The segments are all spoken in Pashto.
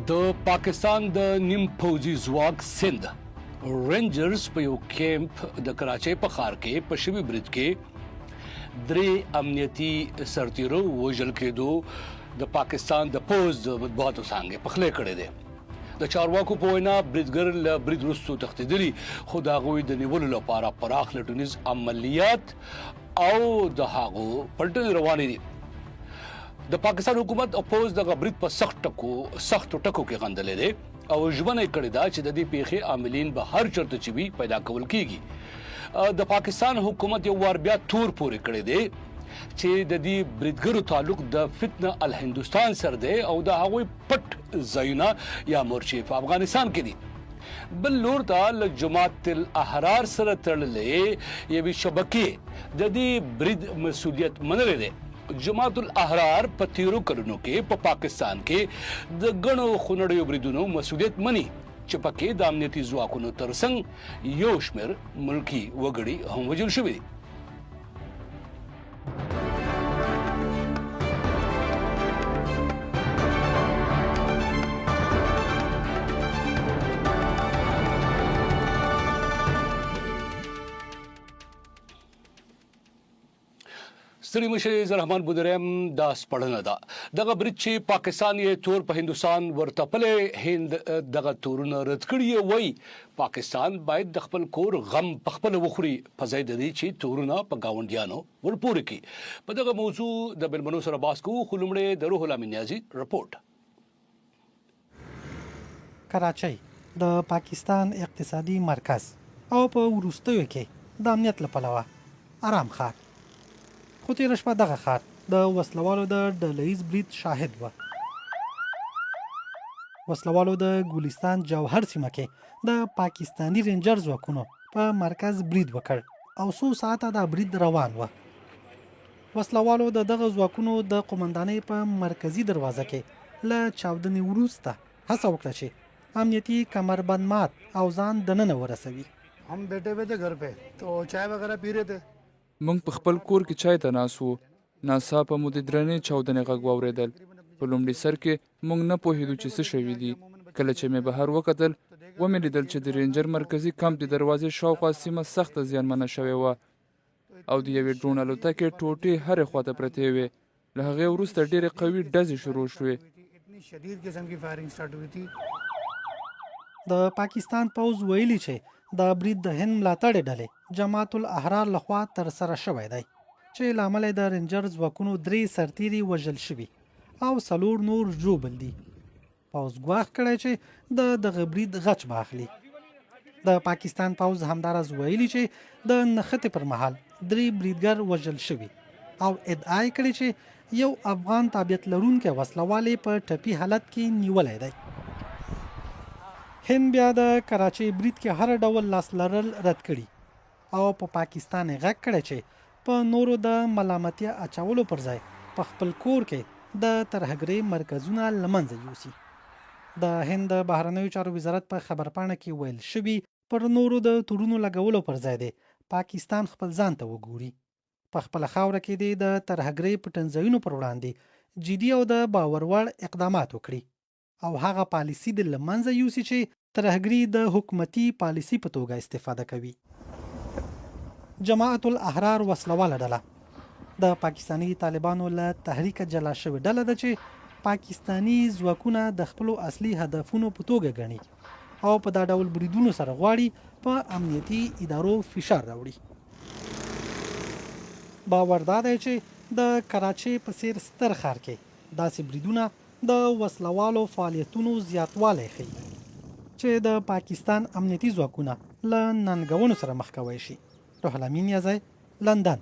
د پاکستان د نیم پوځي ځواک سند رینجرز په یو کیمپ د کراچۍ په ښار کې په شوي برید کې 3 امنیتي سرتیرو وژل کېدو د پاکستان د پوځ د مطبوعاتو څانګې پخلی کړی دی د چارواکو په وینا بریدګر له برید وروسته تښتېدلي خو د هغوی د نیولو لپاره پراخ لټونیز عملیات او د هغو پلټنې روانې دي د پاکستان حکومت او پوځ د برید په سختو ټکو کې غندلې دي او ژمنه یې کړې ده چې د دې پیښې عاملین به هر چېرته چې وي پیدا کول کېږي د پاکستان حکومت یو وار بیا تور پورې کړی دی چې د دې بریدګرو تعلق د فتنه الهندوستان سره دی او د هغوی پټ ځایونه یا مورچې په افغانستان کې دي بل لور ته له جماعت الاحرار سره تړلې یوې شبکې د دې برید مسؤلیت منلی دی جماعت الاحرار په تیرو کلونو کې په پاکستان کې د ګڼو خونړیو بریدونو مسؤلیت مني چې پکې د امنیتي ځواکونو ترڅنګ یو شمېر ملکي وګړي هم وژل شوي دي ستړي مشر زرحمان بودریم دا سپړنه ده دغه برید چې پاکستان یې تور په هندوستان ورتپلې هند دغه تورونه رد کړي وای پاکستان باید د خپل کور غم په خپل وخوري په ځای د دې چې تورونه په گاونډیانو ورپورې کړي په دغه موضوع د بلمنو سره بحث کوو خو لومړی د روح الله نیازي رپورټ کراچۍ د پاکستان اقتصادي مرکز او په وروستیو کې د امنیت له پلوه آرام ښار خو تېره شپه دغه ښار د وسلوالو د ډلهییز برید شاهد و وسلوالو د ګلستان جوهر سیمه کې د پاکستاني رینجر ځواکونو په مرکز برید وکړ او څو ساعته دا برید روان و وسلوالو د دغه ځواکونو د قومندانۍ په مرکزي دروازه کې له چاودنې وروسته هڅه وکړه چې امنیتي کمربند مات او ځان دننه ورسوي हम बैठे हुए थे घर पे तो चाय वगैरह पी रहे थे موږ په خپل کور کې چای ته ناست وو ناڅاپه مو د درنې چاودنې غږ واورېدل په لومړي سر کې موږ نه پوهېدو چې څه شوي دي کله چې مې بهر وکتل ومې لیدل چې د رینجر مرکزي کمپ د دروازې شاوخوا سیمه سخته زیانمنه شوې وه او د یوې ډرون الوتکې ټوټې هرې خواته پرتې وې له هغې وروسته ډېرې قوي ډزې شروع شوې د پاکستان پوځ ویلي چې د برید د هند ملاتړې ډلې جماعت الاحرار لخوا ترسره شوی دی چې له امله د رینجر ځواکونو 3 سرتیري وژل شوي او 4 نور ژوبل دي پوځ ګواښ کړی چې د دغه برید غچ به اخلي د پاکستان پوځ همداراز ویلي چې د نښتې پر مهال 3 بریدګر وژل شوي او ادعا یې کړې چې یو افغان تابعیت لرونکی وسلوال په ټپي حالت کې نیولی دی هند بیا د کراچۍ برید کې هر ډول لاس لرل رد کړي او په پاکستان یې غږ کړی چې په نورو د ملامتیا اچولو پر ځای په خپل کور کې د ترهګرۍ مرکزونه له منځه یوسي د هند د بهرنیو چارو وزارت په خبرپاڼه کې ویل شوي پر نورو د تورونو لګولو پر ځای دی پاکستان خپل ځان ته وګوري په خپله خاوره کې دی د ترهګرۍ پټنځایونو پر وړاندې جدي او د باور وړ اقدامات وکړي او هغه پالیسي د له منځه یوسي چې ترهګري د حکومتي پالیسي په توګه استفاده کوي جماعت الاحرار وسلواله ډله د پاکستاني طالبانو له تحریک جلا شوې ډله ده چې پاکستاني ځواکونه د خپلو اصلي هدفونو په توګه ګڼي او په دا ډول بریدونو سره غواړي په امنیتي ادارو فشار راوړي باور دا دی چې د کراچۍ په څېر ستر ښار کې داسې بریدونه د وسلوالو فعالیتونو زیاتوالی ښیي چې د پاکستان امنیتي ځواکونه له ننګونو سره مخ کوی شي روح الله نیازی لندن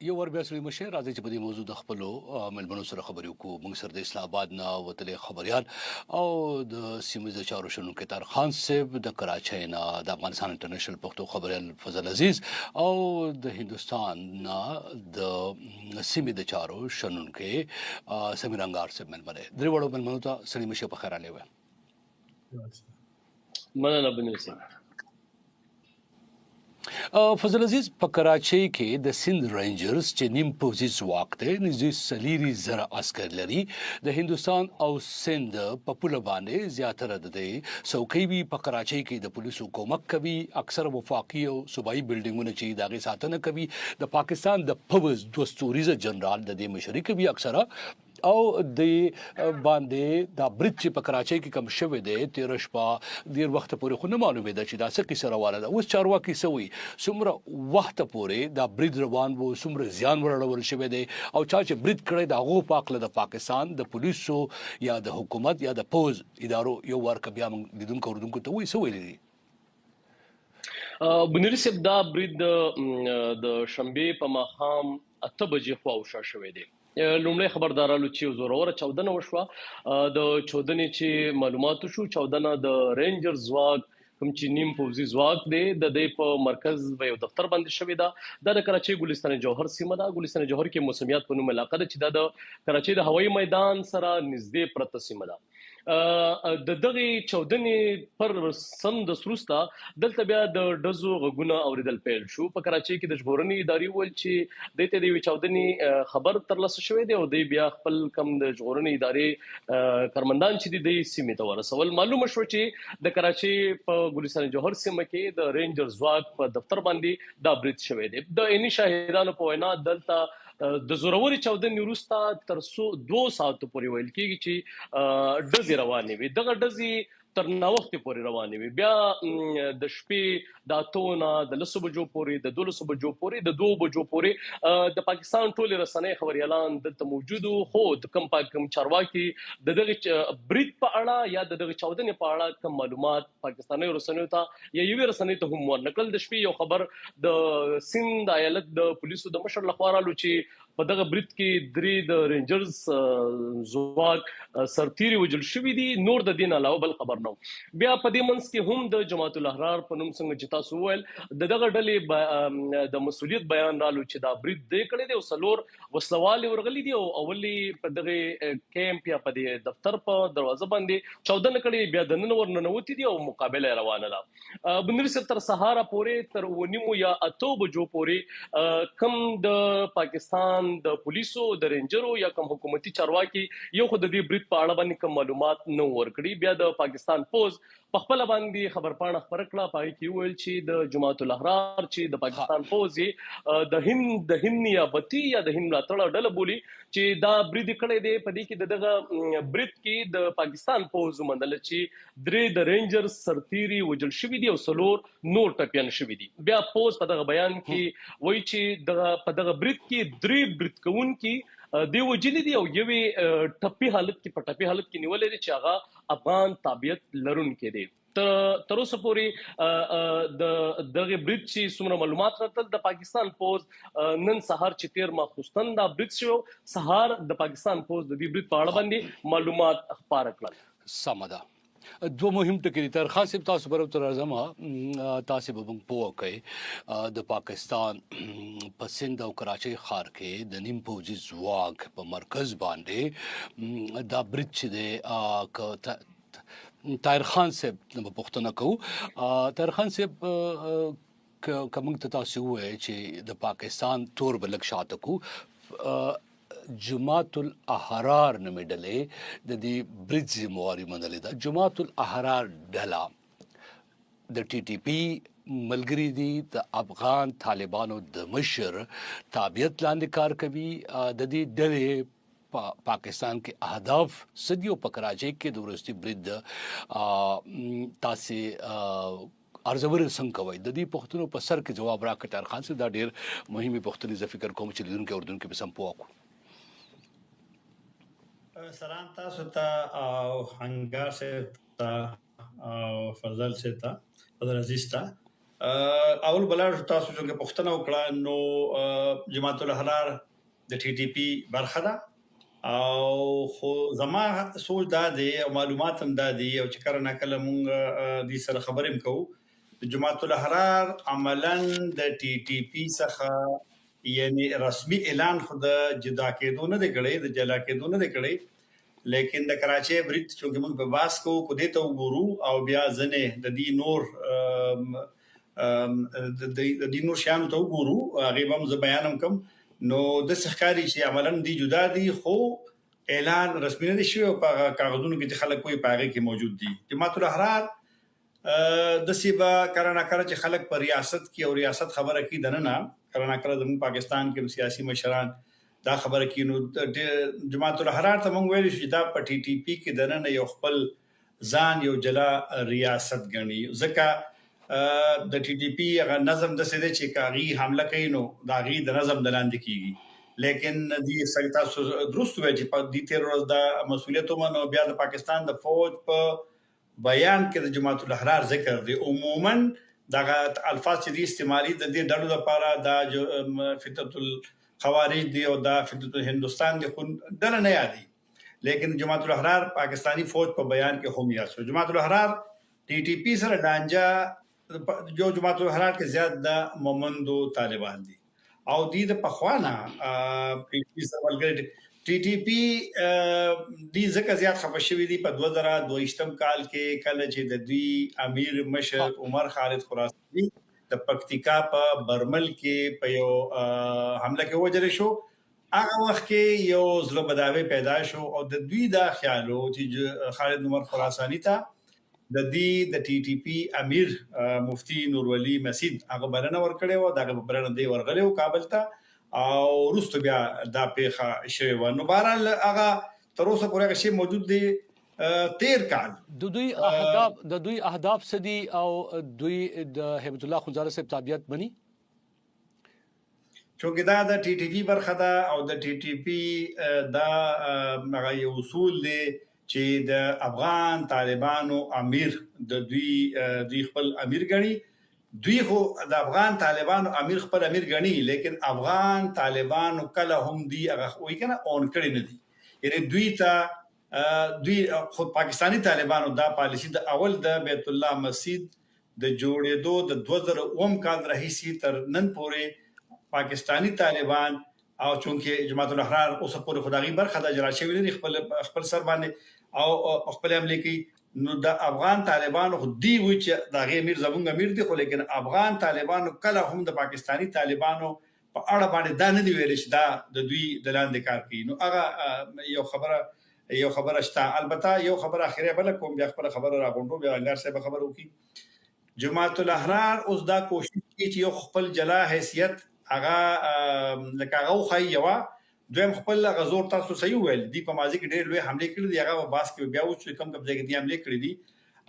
یو ور بیا سړي مشه راځي چې په دې موضوع د خپلو ملمنو سره خبرې وکړو موږ سره د اسلام آباد نه وتلې خبريال او د سیمه چارو شنونکو طاهر خان صاحب د کراچۍ نه د افغانستان انټرنیشنل پښتو خبريال فضل عزیز او د هندوستان نه د سیمه د چارو شنونکو سمیر انګار صاحب ملمنه درې وړو ملمنو ته سړي مشه په خیر علي و مننه بنو سي فضل عزیز په کراچۍ کې د سند رینجرز چې نیم پوځي ځواک دی نږدې څلېرې زره عسکر لري د هندوستان او سند په پوله باندې زیاتره د دې څوکۍ وي په کراچۍ کې د پولیسو کومک کوي اکثر وفاقي او صوبایي بلډینګونه چې د هغې ساتنه کوي د پاکستان د پوځ دوه ستوریزه جنرال د دې مشري کوي اکثره او د باندې دا برید چې په کراچۍ کې کم شوی دی تېره شپه ډېر وخته پورې خو نه معلومېده چې دا څه کیسه روانه ده اوس چارواکي څه وایي څومره وخته پورې دا برید روان و څومره زیان ورړول شوی دی او چا چې برید کړی د هغو په هکله د پاکستان د پولیسو یا د حکومت یا د پوځ ادارو یو ورکه بیا موږ لیدونکو اورېدونکو ته وایي څه ویلي دي بنيري صاحب دا برید د شنبې په ماښام 8 بجې خواوشا شوی دی لومړی خبردارالو چې زوروره چاودنه وشوه د چاودنې چې معلومات شو چاودنه د رینجر ځواک کوم چې نیم پوځي ځواک دی د دې په مرکز و یو دفتر باندې شوی دا د کراچۍ ګلستان جوهر سیمه ده ګلستان جوهر کې موسمیات په نوم علاقه ده چې دا د کراچۍ د هوایي میدان سره نږدې پرته سیمه ده د دغه چاودنې پر سم د سروستا دلته بیا د ډزو غږونه اوریدل پیل شو په کراچۍ کې د ژغورنې ادارې ول چې د ته د چاودنې خبر ترلاسه شوې دی او د بیا خپل کم د ژغورنې ادارې کارمندان چې د سیمې ته ورسول معلومه شو چې د کراچۍ په ګلستان جوهر سیمه کې د رینجر ځواک په دفتر باندې دا برید شوی دی د اني شاهدانو په وینا دلته د زوروري چاودنې وروسته تر 2 ساعتو پورې ویل کېږي چې ډزې روانې وي دغه ډزې تر ناوخته پورې روانې وي بیا د شپې د 8 نه د 10 بجو پورې د 12 بجو پورې د 2 بجو پورې د پاکستان ټول رسنۍ خبري اعلان دلته موجودو خو د کم چارواکي د دغه برید په اړه یا د دغه چاودنې په اړه کوم معلومات پاکستاني رسنیو ته یا یو رسنۍ ته هم ورنکل د شپې یو خبر د سند ایالت د پولیسو د مشر لخوا رالو چې په دغه برید کې 3 د رینجرز ځواک سرتيري وجل شوې دي نور د دین علاوه بل خبر نو بیا په دې منځ کې هم د جماعت الاحرار په نوم څنګه چې تاسو وویل دغه ډلې د مسولیت بیان رالو چې دا برید دی کړی دی او سلور وسلوال ورغلي دي او اولی په دغه کیمپ یا په دې دفتر په دروازه باندې چاودنه کړي بیا د نن ورننوتی دي او مقابله روانه ده بنري تر سهار پورې تر 9 یا 8 بجو پورې کم د پاکستان د پولیسو د رینجرو یا کوم حکومتي چارواکي یو خو د دې برید په اړه باندې کوم معلومات نه ورکړي بیا د پاکستان پوز په خپل باندې خبرپاڼه خبر کړه پای کې ویل چې د جماعت الاحرار چې د پاکستان پوز د هند نیابتي یا د هند ملاتړ ډله بولی چې دا برید کړی دی په دې کې دغه برید کې د پاکستان پوز مندل چې 3 د رینجر سرتيري وجل شوی دي او سلور نور ټپيان شوی دي بیا پوز په دغه بیان کې وایي چې په دغه برید کې 3 برید کوونکي دی وجلی دی او یوې ټپي حالت کې نیولې دي چې هغه افغان تابعیت لرونکي دي تر اوسه پورې د دغه برید چې څومره معلومات راته د پاکستان پوز نن سهار چې 13 ماخوستن دا برید شو سهار د پاکستان پوز د دې برید په اړه باندې معلومات خبره کړل سمه ده دو مهم ټکي تر خاصه تاسو پر تر اعظم تاسو به پوه کوي د پاکستان په سند او کراچۍ ښار کې د نیم پوځي ځواک په مرکز باندې دا برید چې دی طاهر خان صاحب په پښتنه کو طاهر خان صاحب کوم ته تاسو وایي چې د پاکستان تور بلک شاته کو جماعت الاحرار نومې ډلې د دې برید ذمہواري منلې ده جماعت الاحرار ډله د ټي ټي پی ملګری دي د افغان طالبانو د مشر تابعیت لاندې کار کوي د دې ډلې پاکستان کې اهداف صدیو په کراچۍ کې د ورستي برید تاسو ارزور څنګه کوي د دې پښتنو په سر کې جواب راکړ طاهر خان صاحب دا ډېر مهمه پښتني ز فکر کوم چې لیدونکو اردن کې به سم پوه سلام تاسو ته او هنګار سے او فضل سے فضل عزیز ته اول بلار تاسو چې پښتنه وکړه نو جماعت الاحرار د ټي ټي پی برخه ده او خو زما سوچ دا دی او معلومات هم دا دي او چې کله کله مونږ د سره خبرې کوو جماعت الاحرار عملاً د ټي ټي پی څخه یعنی رسمي اعلان خو د جدا کېدو نه دی کړی د جلا کېدو نه دی کړی لیکن د کراچۍ برید چې موږ په باس کو دې ته وګورو او بیا ځنه د دې نور د دې نور شیانو ته وګورو هغه به زه بیان کوم نو د ښکاری چې عملاً دی جدا دي خو اعلان رسمي نه شوی او په کاغذونو کې چې خلک کوئی پاغه کې موجود دي جماعت الاحرار د سیبا کرانا کړه چې خلک په ریاست کې او ریاست خبره کې دنه نه کرانا کړه د پاکستان کې سیاسي مشران دا خبره کې نو جماعت الاحرار ته مونږ ویل چې دا په ټي ټي پی کې دنه یو خپل ځان یو جلا ریاست غني ځکه د ټي ټي پی هغه نظم د سده چې کاغي حمله کوي نو دا غي د نظم د لاندې کیږي لیکن دې سلطه درست وایي چې په دې تیر ورځ د مسولیت ومنو بیا د پاکستان د فوج په بیان کې د جماعت الاحرار ذکر دی عموما دا الفاظ چې دي استعمالي د دې ډلو لپاره د فتنه الخوارج دی او د فتنه هندستان دی خو دل نه یادي لیکن جماعت الاحرار پاکستانی فوج په بیان کې هم یاد شو جماعت الاحرار ټي ټي پی سره ډانجا جو جماعت الاحرار کې زیات د مومندو طالبان دي او د پخوانه پی پی سره ولګي ټي ټي پی د ځکه زیات خبرشوي دي په 2022 کال کې کله چې د دوی امیر مشر عمر خالد خراساني د پکتیکا په برمل کې په یو حمله کې وجل شو هغه وخت کې یو زړه بداوي پیدا شو او د دوی دا خیالو چې خالد عمر خراساني ته د دې د ټي ټي پی امیر مفتی نور ولی مسجد هغه برنه ورکړی و دا برنه دی ورغلی و کابل ته او روستو بیا دا پیښه شوی و نو بهرحال هغه تر اوسه پورې هغه شی موجود دی تیر کال د دوی اهداف سدي او دوی د هیبت الله خنزاده صاحب تابعیت بني چونکه دا د ټي ټي پی برخه ده او د ټي ټي پی دا هغه یو اصول دی چې د افغان طالبانو امیر د دوی خپل امیر غني دوی خو د افغان طالبانو امیر خپل امیر غني لیکن افغان طالبانو کله هم دی هغه وایي کنه اون کړی نه دي یعنی دوی خو پاکستانی طالبانو دا پالیسی د اول د بیت الله مسجد د جوړېدو د 2009 کال راهیسي تر نن پورې پاکستانی طالبان او چونکه جماعت الاحرار اوس پورې خدایي برخه د جلا شوی نه خپل سر باندې او خپل عمل کوي نو د افغان طالبانو خو دی وی چې د امیر زمونږ امیر دی خو لیکن افغان طالبانو کله هم د پاکستانی طالبانو په اړه باندې دا نه دی ویل چې دا د دوی د لاندې کار کوي نو هغه یو خبره شته البته یو خبره اخیره بل کوم بیا خبره راغونډو بیا انګار صاحب خبر وکي جماعت الاحرار اوس دا کوشش کوي چې یو خپل جلا حیثیت هغه لکه هغه خو یو دویم خپل غزور تاسو صحیح ویل دی په ماضي کې ډېر لوی حمله کړې دي هغه باس کې بیا اوس کم ځای کې حمله کړې دي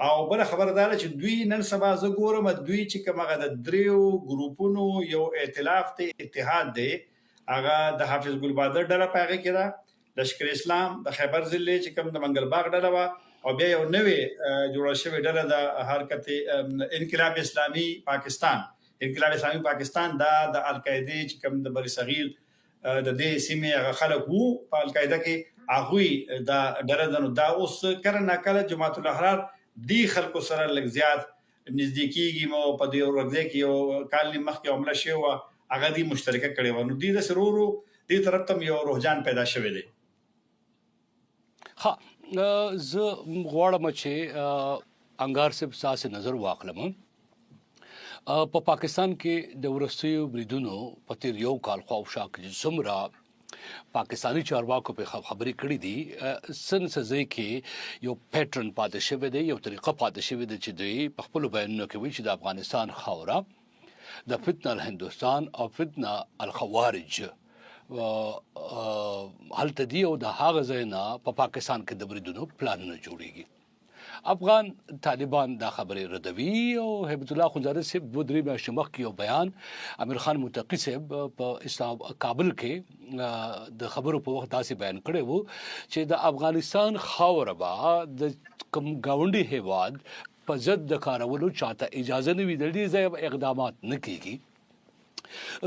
او بل خبردار چې دوی نن سبا زه ګورم دوی چې کومه د دریو ګروپونو یو ائتلاف ته اتحاد دی هغه د حافظ ګل بادر ډله پاغه کړه لشکر اسلام د خیبر ضلع چې کوم د منګل باغ ډله وا او بیا یو نوې جوړه شوې ډله د حرکت انقلاب اسلامي پاکستان دا د القاعده چې کوم د بری صغیر د دې سیمې هغه خلک وو په القاعده کې هغه دا درندنو دا اوس کرنا کله جماعت الاحرار دی خلکو سره لږ زیات نزدیکیږي مو په دې ورځ کې یو کال مخکې عمله شوی و هغه دی مشترکه کړي و نو دې د سرورو دې طرف ته یو روحجان پیدا شوی دی ها زه غواړم چې انګار صاحب ساسه نظر واخلم په پاکستان کې د ورستیو بریدونو په تیر یو کال خواوشا کې څومره پاکستانی چارواکو په خبرې کړې دي سن سزای کې یو پیټرن پاتې شوی دی یو طریقه پاتې شوی دی چې دوی په خپل بیانونو کې وایي چې د افغانستان خاوره د فتنه الهندوستان او فتنه الخوارج هلته دی او د هغه ځای نه په پاکستان کې د بریدونو پلانونه جوړیږي افغان طالبان دا خبره ردوي او هیبت الله خنزاده صاحب 2-3 میاشتې مخکې یو بیان امیر خان متقی صاحب په کابل کې د خبرو په وخت داسې بیان کړی وو چې د افغانستان خاوره به د کوم گاونډي هیواد په ضد د کارولو چاته اجازه نه وي د دې ځای اقدامات نه کیږي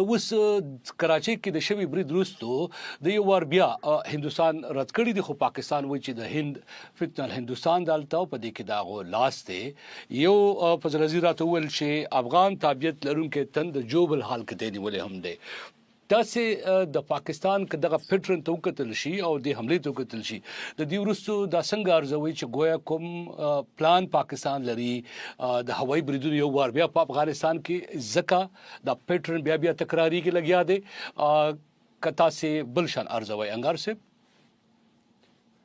اوس کراچۍ کې د شوی برید وروسته د یو وار بیا هندوستان رد کړی دی خو پاکستان وایي چې د هند فتنه هندوستان دالته په دې کې داغو لاس دی یو فضل وزیر راته وویل چې افغان تابعیت لرونکي تن د جوبل حال کې دی نیولې هم دی تاسې د پاکستان که دغه پیټرن ته وکتل شي او د حملې ته وکتل شي د دې وروستو دا څنګه ارزوي چې گویا کوم پلان پاکستان لري د هوایي بریدونو یو وار بیا په افغانستان کې ځکه دا پیټرن بیا بیا تکراری کې لګیا دی که تاسې بل شان ارزوي انګار صاحب.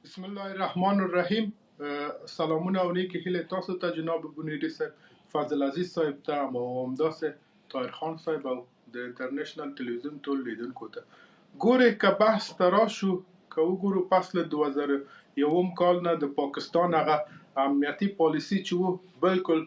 بسم الله الرحمن الرحیم. سلامونه او نیکی هیله تاسو ته جناب بنیری صاحب، فضل عزیز صاحب ته او همداسې طاهر خان صاحب او د انټرنیشنل ټلویزیون ټول لیدونکو ته. ګورې که بحث ته راشو، که وګورو پس له 2001 کال نه د پاکستان هغه امنیتي پالیسي چې و بالکل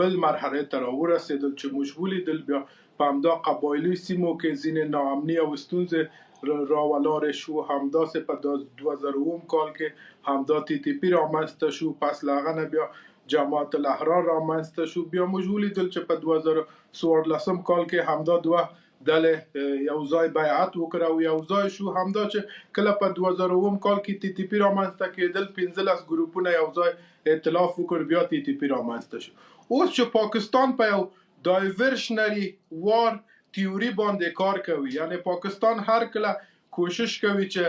بل مرحله ته راورسېدل چې موږ ولیدل بیا په همدا قبایلي سیمو کې ځینې ناامني او ستونزې راولارې شو. همداسې په 2001 کال کې همدا TTP رامنځته شو، پس له هغه نه بیا جماعت الاحرار رامنځته شو. بیا موږ ولیدل چې په 2014 کال کې همدا دوه ډلې یو ځای بیعت وکړ او یو ځای شو. همدا چې کله په 2001 کال کې TTP رامنځته کېدل 15 ګروپونه یو ځای ائتلاف وکړ، بیا TTP رامنځته شو. اوس چې پاکستان په یو ډایورشنري وار تیوري باندې کار کوي، یعنی پاکستان هر کله کوشش کوي چې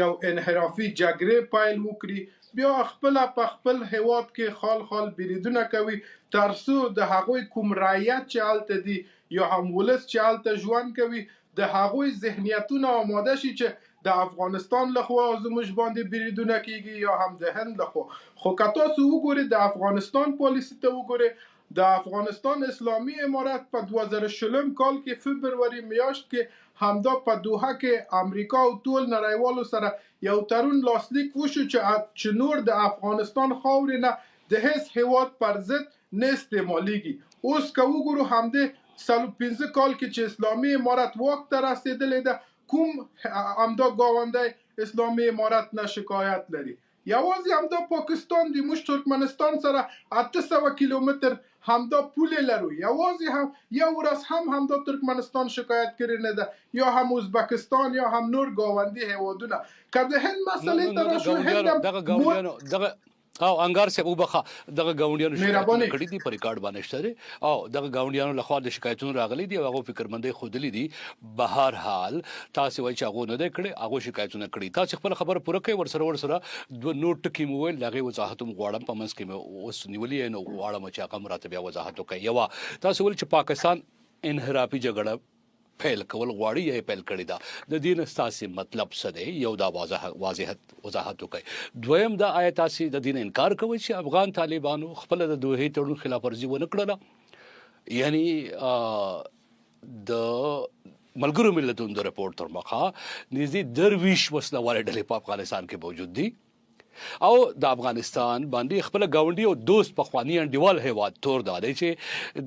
یو انحرافي جګړې پیل وکړي، بیا خپل په خپل هیواد کې خال خال بریدونه کوي ترڅو د هغوی کوم رعیت چې هلته دي یا هم ولس چې هلته ژوند کوي د هغوی ذهنیتونه آماده شي چې د افغانستان لخوا زموږ باندې بریدونه کیږي یا هم د هند لخوا. خو که تاسو وګورئ د افغانستان پالیسي ته وګورئ، د افغانستان اسلامي امارت په 2020 کال کې فبروري میاشت کې همدا په دوحه کې امریکا او ټول نړیوالو سره یو تړون لاسلیک وشو چې نور د افغانستان خاورې نه د هیڅ هیواد پر ضد نه استعمالیږي. اوس که وګورو همدې 15 کال کې چې اسلامي امارت واک ته رسېدلی ده، کوم همدا ګاونډی اسلامي امارت نه شکایت لري؟ یوازې همدا پاکستان دی. موږ ترکمنستان سره 800 کیلومتر همدا پولې لرو، یوازې هم یو ورځ هم همدا ترکمنستان شکایت کړی نه ده، یا هم ازبکستان یا هم نور ګاونډي هیوادونه. که د هند مسئلې ته راشو، دغه ګاونډیانو دغه او انګار صاحب وبخه دغه ګاونډیانو شکایتونه کړي دي په ریکارډ باندې شته او دغه ګاونډیانو لخوا د شکایتونو راغلي دي او هغه فکرمندۍ ښودلي دي. بهر حال تاسو وایي چې هغه نه دی کړی، هغه شکایتونه کړي. تاسو خپل خبره پوره کوئ، ورسره دوه نور ټکي مو ویل، هغې وضاحت هم غواړم، په منځ کې مې اوس نیولي نو غواړم چې هغه راته بیا وضاحت وکړي. یوه تاسو ویل چې پاکستان انحرافي جګړه پیل کول غواړي یا پیل کړی دا، د دې نه ستاسې مطلب څه دی؟ یو دا وضاحت وکړئ. دویم دا آیا تاسې د دې نه انکار کوئ چې افغان طالبانو خپله د دوحې تړون خلاف ورزي ونه کړله؟ یعنی د ملګرو ملتونو د رپورټ تر مخه نږدې 23 وسله والې ډلې په افغانستان کې موجود دي او د افغانستان باندې خپل ګاونډي او دوست پخوانی انډیوال هیواد تور دا دی چې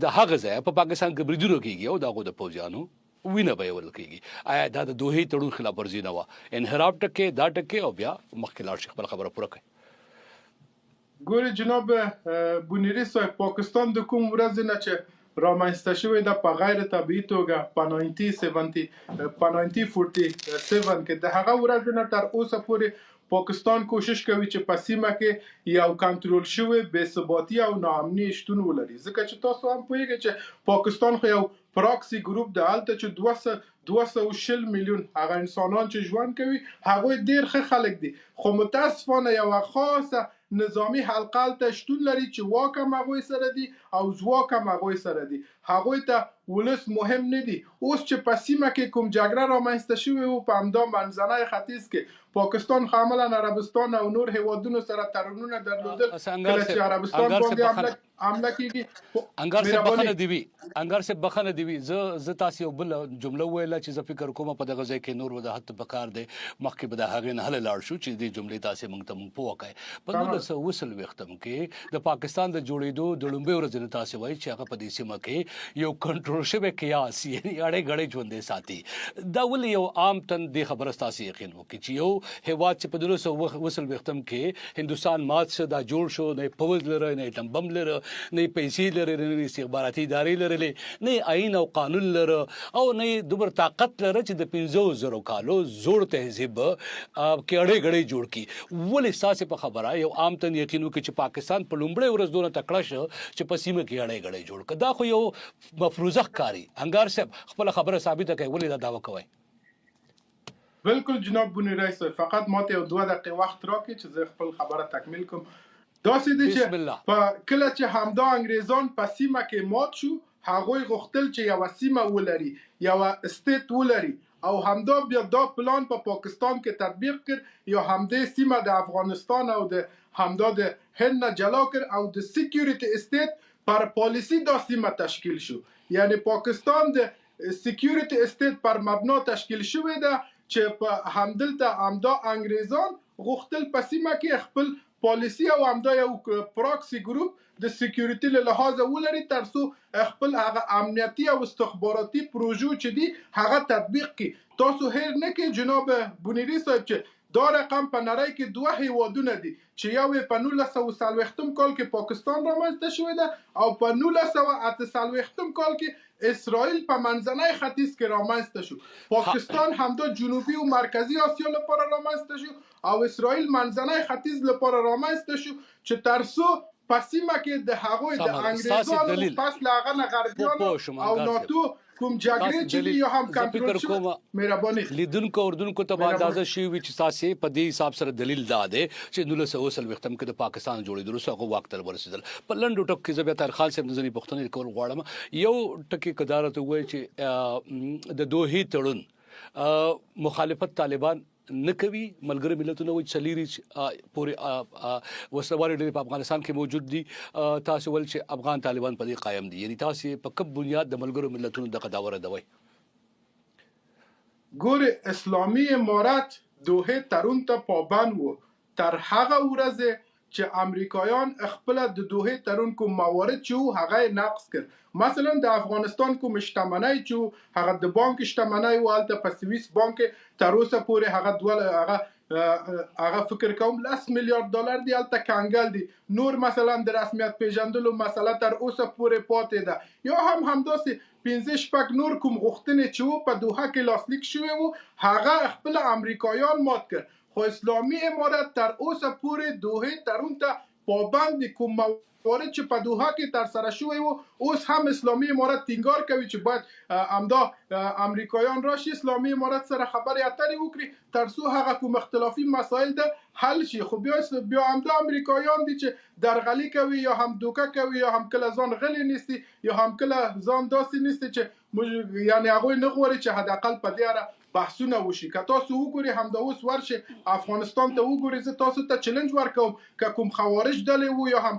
د هغه ځای په پاکستان کې بریدونه کیږي او د هغو د پوځیانو وینه به یې ویل کېږي. آیا دا د دوحې تړون خلاف ورزي نه وه؟ انحراف ټکې دا ټکې او بیا مخکې لاړ شي خپله خبره پوره کړئ. ګورې جناب بنیری صاحب، پاکستان د کوم ورځې نه چې رامنځته شوې ده په غیر طبیعي توګه په 1947 کې د هغه ورځې نه تر اوسه پورې پاکستان کوشش کوي چې په سیمه کې یو کنټرول شوی بې ثباتي او ناامني شتون ولري. ځکه چې تاسو هم پوهیږئ چې پاکستان خو یو پراکسي ګروپ د هلته چې 220 میلیون هغه انسانان چې ژوند کوي هغوی ډیر ښه خلک دي، خو متاسفانه یوه خاصه نظامی حلقه هلته شتون لري چې واک هم هغوی سره دي او ځواک هم هغوی سره دي. هغوی ته ولس مهم نه دي. اوس چې په سیمه کې کوم جګړه رامنځته شوې وه په همدا منځنی ختیځ کې پاکستان خو عملا عربستان او نور هیوادونو سره تړونونه درلودل، کله چې عربستان باندې حمله کېږي. انګار صاحب بخښنه دې وي، زه تاسې یو بل جمله وویله چې زه فکر کوم په دغه ځای کې نور وضاحت پکار دی، مخکې به د هغې نه هله لاړ شو چې دې جملې تاسې موږ ته مونږ پوه کړئ. په 1940 کې د پاکستان د جوړېدو د لومړۍ ورځې نه تاسې وایي چې هغه په دې سیمه کې یو کنټرول شوی قیاس یعنې اړې ګړې ژوندی ساتي. دا ولې یو عام تن دې خبره ستاسې یقین وکړي چې یو هیواد چې په 1940 کې هندوستان مات شو، دا جوړ شو، نه پوځ لري، نه ایټم بم لري، نه پیسې لري، نه استخباراتي ادارې لرلې، نه آئین او قانون لري او نه دومره طاقت لري چې د 50,000 کالو زوړ تهذیب کې اړې ګړې جوړ کړي. ولې ستاسې په خبره یو عام تن یقین وکړي چې پاکستان په لومړۍ ورځ دونه تکړه شو چې په سیمه کې اړې ګړې جوړ کړه؟ دا خو یو مفروضه ښکاري. انګار صاحب خپل خبره ثابته کوي، ولې دا دعوه کوي؟ بالکل جناب بونی رئیس صاحب، فقط ماته یو 2 دقیقې وخت راکړئ چې زه خپل خبره تکمیل کوم. داسې دی بسم الله. چې په کله چې همدا انګریزان په سیمه کې مات شو، هغوی غوښتل چې یوه سیمه ولري، یوه استیت ولري، او همدا بیا دا پلان په پاکستان کې تطبیق کړ، یا همدې سیمه د افغانستان او د همدا د هند نه جلا کړ، او د سکیوریټي استیت پر پالیسی دا سیمه تشکیل شو. یعنی پاکستان د سکیوریټي استیت پر مبنا تشکیل شوی ده چې په همدلته همدا انګریزان غوښتل په سیمه کې خپل پالیسی او همدا یو پراکسی ګروپ د سکیوریټي له لحاظه ولري، تر څو خپل هغه امنیتي او استخباراتي پروژو چې دي هغه تطبیق کړي. تاسو هیر نه کې جناب بونیری صاحب چې دا رقم په نړۍ کې 2 هیوادونه دي چې یو په 1940 کال کې پاکستان رامنځته شوی ده، او په 1948 کال کې اسرائیل په منځنۍ ختیځ کې رامنځته شو. پاکستان همدا جنوبي او مرکزی آسیا لپاره رامنځته شو، او اسرائیل منځنۍ ختیځ لپاره رامنځته شو، چې تر څو په سیمه کې د هغوی د انګریزانو پس له هغه نه غربیانو او ناتو کوم جګړې چې دي یو هم کنټرول شي. مهرباني لیدونکو اردوونکو ته به اندازه شوي وي چې تاسې په دې حساب سره دلیل دا دی چې 1940 کې د پاکستان جوړېدلو سره هغه واک ته ورسېدل. په لنډو ټکو کې زه بیا طاهر خان صاحب نه ځینې پوښتنې کول غواړم. یو ټکي که دا راته ووایي چې د دوحې تړون مخالفت طالبان نه کوي، ملګري ملتونه وایي څلېري پورې وسلوالې ډلې په افغانستان کې موجود دي، تاسو ول چې افغان طالبان په دې قایم دي، یعنی تاسو په کوم بنیاد د ملګرو ملتونو دغه دعوه ردوئ؟ ګورې، اسلامي امارت دوحې تړون ته پابند و تر هغه ورځې چې امریکایان خپل د دوحې تړون کوم موارد چې هغه نقض کړ. مثلا د افغانستان کوم شتمنۍ چې هغه د بانک شتمنۍ و، هلته په سویس بانک تر اوسه پورې هغه فکر کوم 10 میلیارډ ډالر دی هلته کنګل دي. نور مثلا د رسمیت پیژندلو مسله تر اوسه پورې پاتې ده. یا هم همداسې 15 نور کوم غوښتنې چې په دوحه کې لاسلیک شوی وو هغه خپل امریکایان مات کړ. خو اسلامي امارت تر اوسه پورې دوحې تړون ته پابند دي. کوم موارد چې په دوحه کې تر سره شوی وو، اوس هم اسلامي امارت ټینګار کوي چې باید همدا امریکایان راشي اسلامي امارت سره خبرې اترې وکړي تر څو هغه کوم اختلافي مسایل ده حل شي. خو بیا همدا امریکایان دي چې درغلي کوي، یا هم دوکه کوي، یا هم کله ځان غلی نیسي، یا هم کله ځان داسې نیسي چې یعنی هغوی نه غواړي چې حداقل په دې اړه بحثونه وشي. که تاسو وګورئ همدا اوس ورشئ افغانستان ته وګورئ، زه تاسو ته چیلنج ورکوم که کوم خوارج ډلې وو یا هم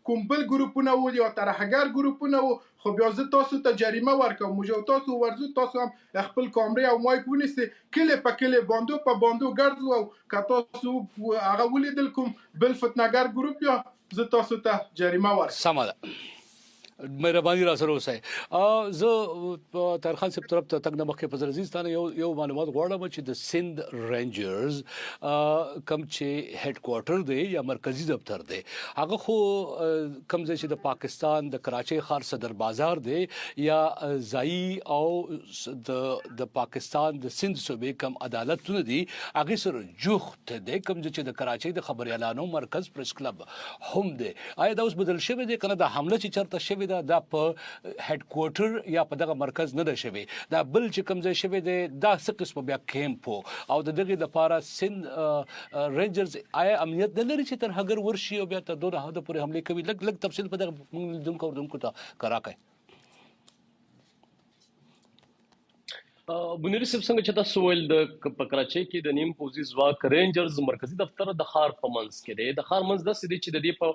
کوم بل ګروپونه وو یا ترهګر ګروپونه وو، خو بیا زه تاسو ته جریمه ورکوم. موږ تاسو ورځو، تاسو هم خپل کامرې او مایک ونیسئ، کلی په کلی باندو په باندو ګرځو، او که تاسو هغه ولیدل کوم بل فتنهګر ګروپ، یا زه تاسو ته جریمه ورکوم. سمه ده، مهرباني را سره اوسئ. زه طاهر خان صاحب طرف ته تګ نه مخکې په عزیزستان یو معلومات غواړم چې د سند رینجرز کوم چې هډ کوارټر دی یا مرکزی دفتر دی، هغه خو کوم ځای چې د پاکستان د کراچۍ ښار صدر بازار دی یا ځایي او د پاکستان د سند صوبې کوم عدالتونه دي هغې سره جوخت دی. کوم ځای چې د کراچۍ د خبریالانو مرکز پریس کلب هم دی. آیا دا اوس بدل شوی دی که نه؟ دا حمله چې چېرته شوې دا په هډ کوارټر یا په دغه مرکز نه ده شوی، دا بل چې کوم ځای شوی دی دا څه قسمه بیا کیمپ و، او د دغې دپاره سند رینجرز آیا امنیت نه لري چې ترهګر ورشي او بیا تر دونه حده پورې حملې کوي؟ لږ تفصیل په دغه موږ لیدونکو اورېدونکو ته راکړئ. بنيري صاحب څنګه چې تاسو ویل د په کراچۍ کې د نیم پوځي ځواک رینجرز مرکزی دفتر د ښار په منځ کې دی. د ښار منځ داسې دی چې د دې په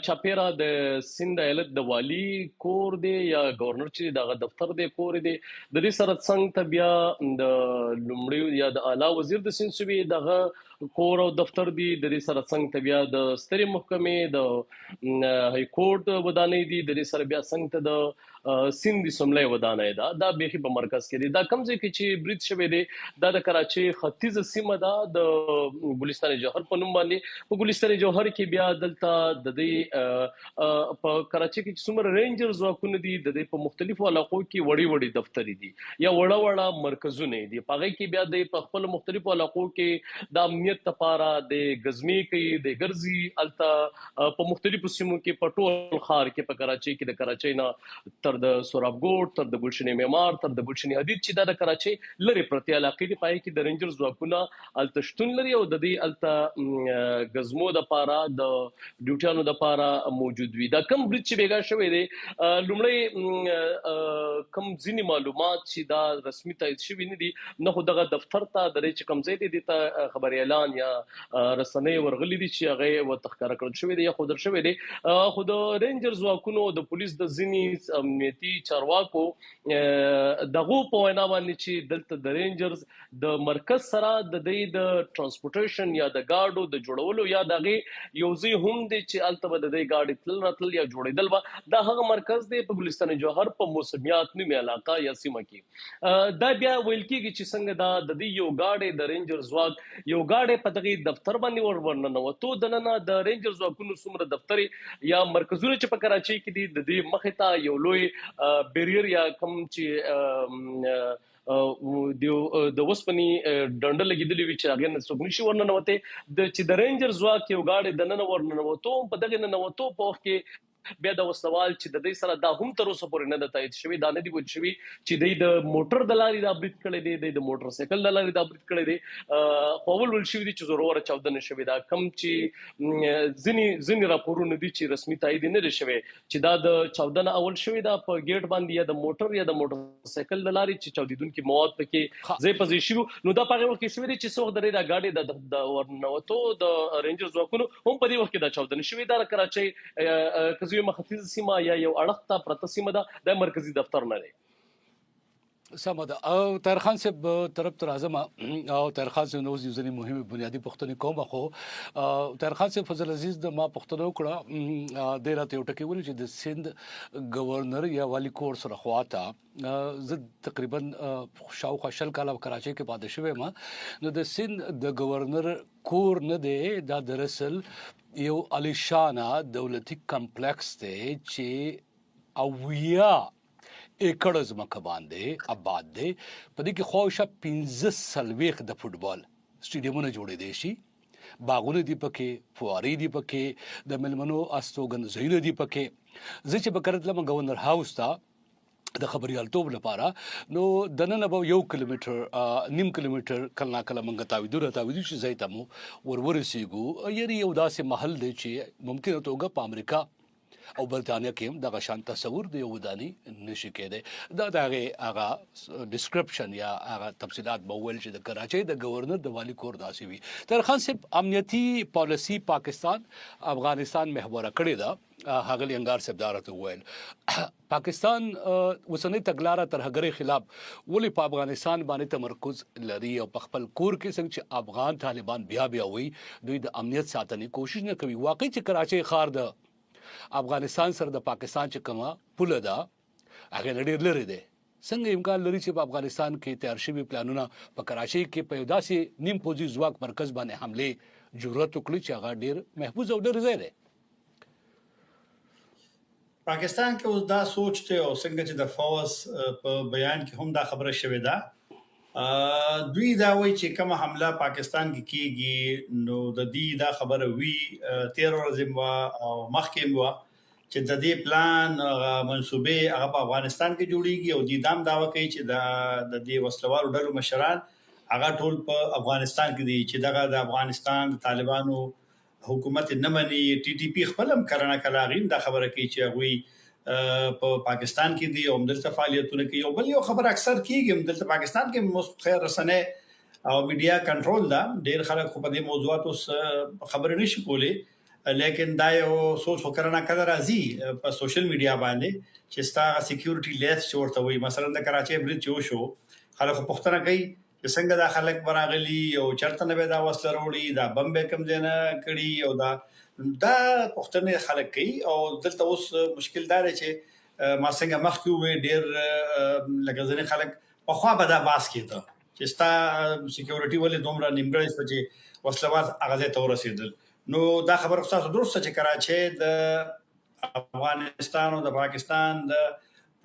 چاپیره د سند ایالت د والی کور دی یا گورنر چې دغه دفتر دی کور دی. د دې سره څنګ ته بیا د لومړي یا د اعلی وزیر د سند صوبې دغه کور او دفتر دی. د دې سره څنګ ته بیا د سترې محکمې د های کورټ ودانۍ دي. د دې سره بیا څنګ ته د سند سملای ودانۍ ده. دا بیخي په مرکز کې دی. دا کوم ځای کې چې برید شوی دی دا د کراچۍ ختیځه سیمه ده د ګلستان جوهر په نوم باندې. په ګلستان جوهر کې بیا دلته د دې په کراچۍ کې څومره رینجر ځواکونه دي د دې په مختلفو علاقو کې وړي دفترې دي یا وړه مرکزونه دي. په هغې کې بیا د په خپل مختلفو علاقو کې د امنیت لپاره د ګزمې کوي، د ګرځي هلته په مختلفو سیمو کې په ټول ښار کې په کراچۍ کې د کراچۍ نه تر د سورابګوټ تر د ګلشن معمار تر د ګلشن حدید چې د کراچي لري پرتی علاقې دی پای کې د رینجر ځواکونه التشتون لري او د دې الته غزمو د پاره د ډیوټیانو د پاره موجود وي دا کم برج چې بیګا شوی دی لومړی کم ځینی معلومات چې دا رسمي تایید شوی نه دي نه خو دغه دفتر ته د چې کم ځای دی ته خبر اعلان یا رسنۍ ورغلي دي چې هغه وتخکر کړل شوی دی یا خو در شوی دی خو د رینجر ځواکونو د پولیس د ځینی امنیتي چارواکو دغه په وینا باندې چې دلته د رینجرز د مرکز سره د ترانسپورټیشن یا د گاډو د جوړولو یا دغه یوځي هم دي چې الته د دې گاډي تل راتل یا جوړیدل به دا هغه مرکز دی په ګلستان جوهر په موسمیات نیمه علاقه یا سیمه کې دا بیا ویل کېږي چې څنګه دا د دې یو گاډي د رینجر ځواک یو گاډي په دغه دفتر باندې ورننه تو دنه د رینجر ځواکونو څومره دفتر یا مرکزونه چې په کراچۍ کې دي د دې مخې ته یو لوی بیریر یا کم چې د وسپنی ډنډه لګیدلې وی چې هغه نه څوک نشي ورننوته د چې د رینجر ځواک یو گاډي د نن ورننوته په دغه ننوته په وخت کې بیا د وسوال چې د دې سره دا هم تر اوسه پورې نه د تایید شوی دا نه دی وایي شوی چې د موټر د لارې دا برید کړی دی د موټر سایکل د لارې دا برید کړی دی خو ول شوی دی چې زورور چاودنه شوی دا کم چې ځینی راپورونه دي چې رسمي تایید نه لري شوی چې دا د چاودنه اول شوی دا په گیټ باندې یا د موټر یا د موټر سایکل د لارې چې چاودیدونکو مواد پکې ځای پځې شو نو دا په وخت کې شوی دی چې څوک درې دا گاډي د ورنوتو د رینجر ځواکونو هم په دې وخت کې دا چاودنه شوی دا کراچۍ یو مختلف سیمه یا یو اړخته پرته سیمه ده د مرکزی دفتر نه لري سمه ده او طاهرخان صاحب طرف ته راځم او طاهرخان صاحب نو ځینې مهمه بنیادی پوښتنې کوم خو طاهرخان صاحب فضل عزیز د ما پوښتنه وکړه د راته یو ټکی ولې چې د سند گورنر یا والی کور سره خواته زه تقریبا شاوخوا شل کاله کراچۍ کې پاتې شوم نو د سند د گورنر کور نه دی دا دراصل یو علیشانه دولتي کمپلیکس دی چې اویا ایکړ ځمکه باندې آباد دی په دې کې خواوشا 15 د فوټبال سټیډیمونه جوړې دي شي باغونه دي پکې فوارې دي پکې د ملمنو استوګن ځایونه دي پکې زه چې بکرتلم گورنر هاوس ته د خبريالتوب لپاره نو دننه به 1 کیلومتر نیم کیلومتر کله کله منګ تاویدو چې ځای ته مو ورسېګو یعنی یو داسې محل دی چې ممکن توګه په امریکا او برطانیا کې هم دغه شان تصور دی ودانی نشي کېده دا دغه هغه ډیسکرپشن یا هغه تفصيلات به ول چې د کراچۍ د گورنر د والی کور داسي وي طاهرخان صاحب امنیتي پالیسی پاکستان افغانستان محوره کړی دا هغه انګار صاحب دارته وویل پاکستان وسنۍ تګلارې تر هغه خلاف ولې په افغانستان باندې تمرکز لري او په خپل کور کې څنګه چې افغان طالبان بیا وي دوی د امنیت ساتنې کوشش نه کوي واقعي چې کراچۍ ښار د افغانستان سره د پاکستان چې کومه پوله ده هغه ډېر لري دی څنګه امکان لري چې په افغانستان کې تیار شوي پلانونه په کراچۍ کې په یو داسې نیم پوځي ځواک مرکز باندې حمله جرأت وکړي چې هغه ډېر محفوظ او ډېر ځای دی پاکستان کې اوس دا سوچ ته او څنګه چې د فوز په بیان کې هم دا خبره شوې ده دوی دا وایي چې کومه حمله پاکستان کې کیږي نو د دې دا خبره وی تیروریزم او مخکې و چې د دې پلان منسوبې هغه په افغانستان کې جوړیږي او د دام داوا کوي چې د دې وسلوالو ډلو مشران هغه ټول په افغانستان کې دي چې دغه د افغانستان طالبانو حکومت نه مني ټي ټي پی خپلم کرانه کلاغین دا خبره کوي چې هغه په پاکستان کې دی او دلته فعالیتونه کوي او بل یو خبر اکثر کیږي دلته پاکستان کې خیر رسنه او میډیا کنټرول دا ډیر خلک په دې موضوعاتو خبرې نشي کولای لیکن دا یو سوچ وکړنه کړه راځي په سوشل میډیا باندې چې ستا سکیورټي لیس ورته وي مثلا د کراچۍ برج یو شو خلک پوښتنه کوي چې څنګه دا خلک براغلي او چرته نه دا وسله وروړي دا بم به کم دینه کړي او دا پښتنه خلک کوي او دلته اوس مشکل دار چې ما څنګه مخکې وې ډېر لګځنې خلک په خوا به دا باس کېده چې ستا سکیورټي ولې دومره نیمګړی شو چې وسلوات هغه ته ورسېدل نو دا خبره تاسو درسته چې کراچۍ د افغانستان او د پاکستان د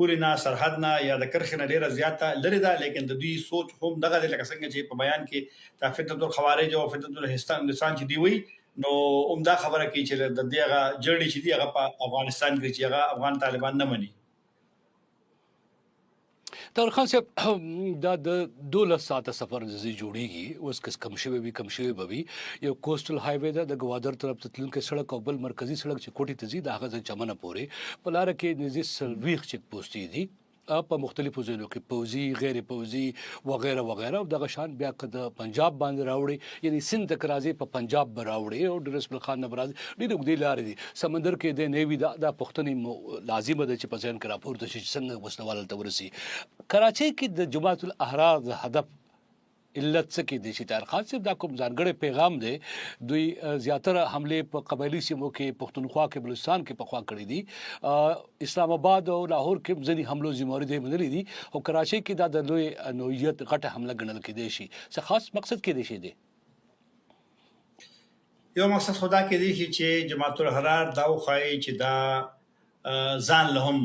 پورینا سرحدنا یا د کرخنه ډیره زیاته لري دا لیکن د دوی سوچ هم دغه لکه څنګه چې په بیان کې د فتنه الخوارج او فتنه الهستان چې دی وی نو عمده خبره کوي چې د دغه جړې چې دی هغه په افغانستان کې چې هغه افغان طالبان نه مني طاهر خان صاحب دا د 12 ساعته سفر زی جوړیږي اوس کم شوی به وي یو کوسټل های وے د گوادر طرف ته تلونکو سړک او بل مرکزی سړک چې کوټي ته ځي د هغه چمنه پورې په لار کې نږدې سلويخ چک پوسټي دي په مختلفو ځایونو کې پوزي غیر پوزي وغیرہ وغیرہ او دغه شان بیا د پنجاب باندې راوړي یعنی سند تک راځي په پنجاب راوړي او د رسول خان نبراز ډېر وګړي لارې دي سمندر کې د نیوی د پښتنې لازمه ده چې په ځین کې راپورته شي څنګه وسلواله تورسي کراچۍ کې د جماعت الاحرار د هدف علت څه کې دي چې طاهر خان صاحب دا کوم ځانګړی پیغام دی دوی زیاتره حمله په قبایلی سیمو کې پښتونخوا کې بلوچستان کې پخوا کړی دي اسلام آباد او لاهور کې ځینې حملو ذمہواری دی منلي دي او کراچۍ کې دا د لوی نوعیت غټه حمله ګڼل کېدای شي څه خاص مقصد کې دی شي دی یو مقصد خدا کې دی چې جماعت الاحرار دا وخایي چې دا ځان له هم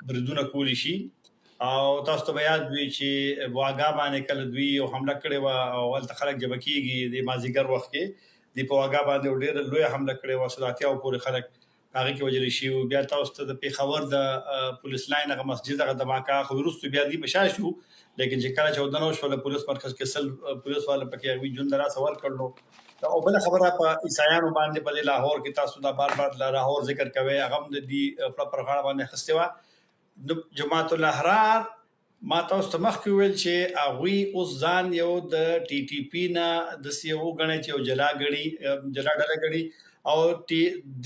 بریدونه کولی شي او تاسو ته یاد وي چې واګا باندې کله دوی یو حمله کړې و او ولته خلک جبه کېږي د مازیګر وخت کې د په واګا باندې ډېر لوی حمله کړې و صداتیا او پورې خلک هغه کې وجل شي او بیا تاسو ته د پیښور د پولیس لاین هغه مسجد هغه دماکا خو وروسته بیا دی بشا شو لیکن چې کله 14 شو پولیس مرکز کې سل پولیس والا پکې وی جون درا سوال کړلو او بل خبره په عیسایانو باندې په لاهور کې تاسو دا بار لاهور ذکر کوي هغه د دې پر غاړه باندې خستوا جماعت الاحرار ما تاسو ته مخکې ویل چې هغه اوس ځان یو د ټي ټي پی نه د سیو غنې چې جلا ډله غړي او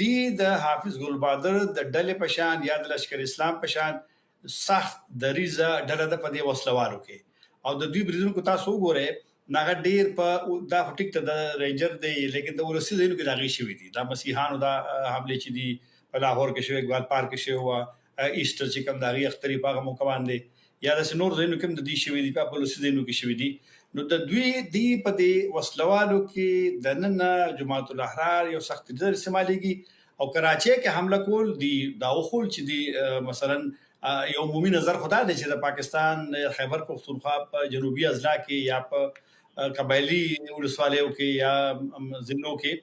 دی د حافظ ګل بادر د ډلې پشان یا د لشکر اسلام پشان سخت دریزه ډله د پدې وسلوالو کې او د دوی بریدونکو تاسو وګوره ناغه ډیر په دا ټیک ته د رینجر دی لیکن د ورسې دینو کې راغی شوې دي دا مسیحانو دا حمله چې دی په لاهور کې شوې اقبال پارک کې شوې ایسټر چې کوم دغه اختری په موقع باندې یا د نور زینو کوم د دې شوی دی په پولیس زینو کې شوی دی نو د دوی دی په دې وسلوالو کې د نن جماعت الاحرار یو سخت در استعماليږي او کراچۍ کې حمله کول دی دا خول چې دی مثلا یو عمومي نظر خدا دی چې د پاکستان خیبر پختونخوا په جنوبي اضلاع کې یا په قبایلی ولسوالیو کې یا ضلعو کې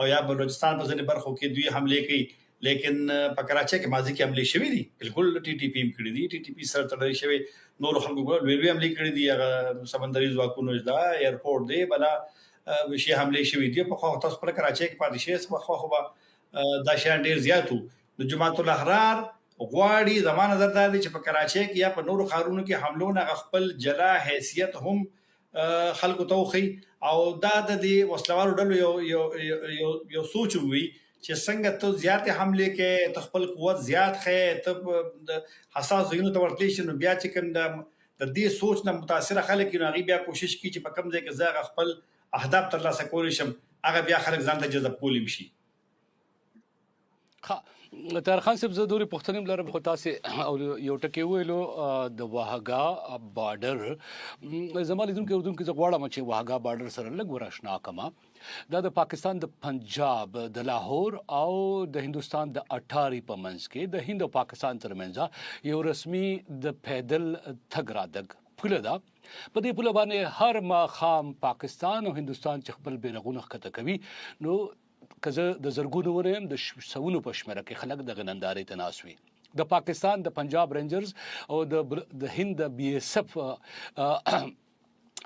او یا بلوچستان په ځینې برخو کې دوی حمله کوي لیکن په کراچۍ کې ماضي کې حمله شوې دي بالکل ټي ټي پی کړې دي ټي ټي پی سره تړلې شوی نور خلکو لوی حمله کړې دي هغه سمندري ځواکونو دا ایرپورټ دی بلا شي حمله شوې دي په خو تاسو پر کراچۍ کې پاتې شي خو دا شان ډیر زیاتو د جماعت الاحرار غواړي زمانه نظر دی چې په کراچۍ کې یا په نورو ښارونو کې حملونه خپل جلا حیثیت هم خلکو توخي او دا د دې وسلوالو ډلو یو سوچ وي چې څنګه ته زیات حمله کې تخپل قوت زیات خې ته حساس زینو ته ورتلی شنو بیا چې کوم د دې سوچ نه متاثر خلک نو هغه بیا کوشش کوي چې په کوم ځای کې زغ خپل اهداف ترلاسه کولی شم هغه بیا خلک ځان ته جذب کولی شي طاهر خان صاحب زه دوري پښتنیم لرم خو تاسو او یو ټکی ویلو د واهګا بارډر زموږ لیدونکو زه غواړم چې واهګا بارډر سره لږ وراشنا کما دا د پاکستان د پنجاب د لاهور او د هندستان د اټاری په منځ کې د هند او پاکستان ترمنځ یو رسمي د پیدل تګ راتګ پوله ده په دې پوله باندې هر ماښام پاکستان او هندستان چې خپل بیرغونه ښکته کوي نو کزه د زرګونو وریم د سونو په شمېره کې خلک د غننداري تناسوي د پاکستان د پنجاب رینجرز او د هند بي اس اف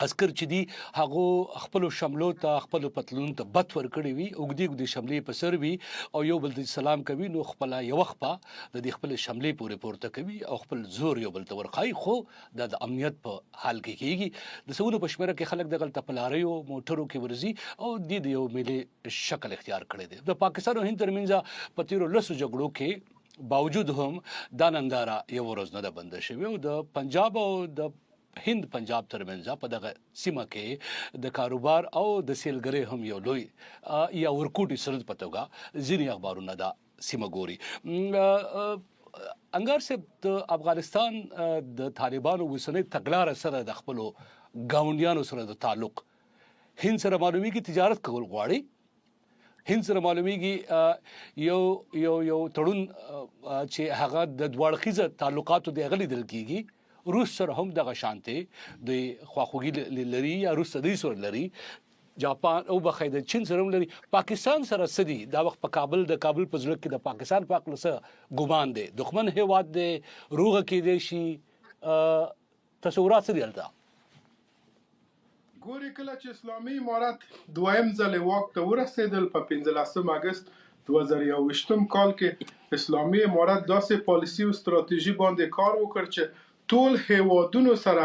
عسكر چې دي هغه خپل شملو ته خپل پتلون ته بت ور کړی وي اوګدي شملې په سر وي او یو بل د سلام کوي نو خپل یو وخت د خپل شملې پورې پورته کوي او خپل زور یو بل ته ورخای خو د امنیت په حال کې کیږي د سونو په شمېره کې خلک د غلطه پلاریو موټرو کې ورزي او د یو ملي شکل اختیار کړی دی د پاکستان او هند ترمنځ په تیرو لسو جګړو کې باوجود هم دا ننداره یو ورځ نه بند شوی او د پنجاب او د هند پنجاب ترمنځ په دغه سیمه کې د کاروبار او د سیلګری هم یو لوی یا ورکوټي سرد پتوګه ځینې اخبارونه دا سیمه ګوري انګار صاحب د افغانستان د طالبانو وسنۍ تګلارې سره د خپل ګاونډیانو سره د تعلق هند سره معلومیږي تجارت کول غواړي هند سره معلومیږي یو تړون چې هغه د دوړخیزه تعلقاتو د غلي دل کیږي روس سره هم دغه شانته د خواخوږي لري یا روس د سره لري جاپان او بخیده چین سره هم لري پاکستان سره سدي دا وخت په کابل د کابل په ځل کې د پاکستان په خپل سره ګمان دي دښمن هیواد دي روغه کې دي شي تصورات څه دي هلته؟ ګوري کله چې اسلامي امارت دویم ځل واک ته ورسېدل په 15 اگست 2021 کال کې اسلامي امارت داسې پالیسي او ستراتیژي باندې کار وکړ چې ټول هیوادونو سره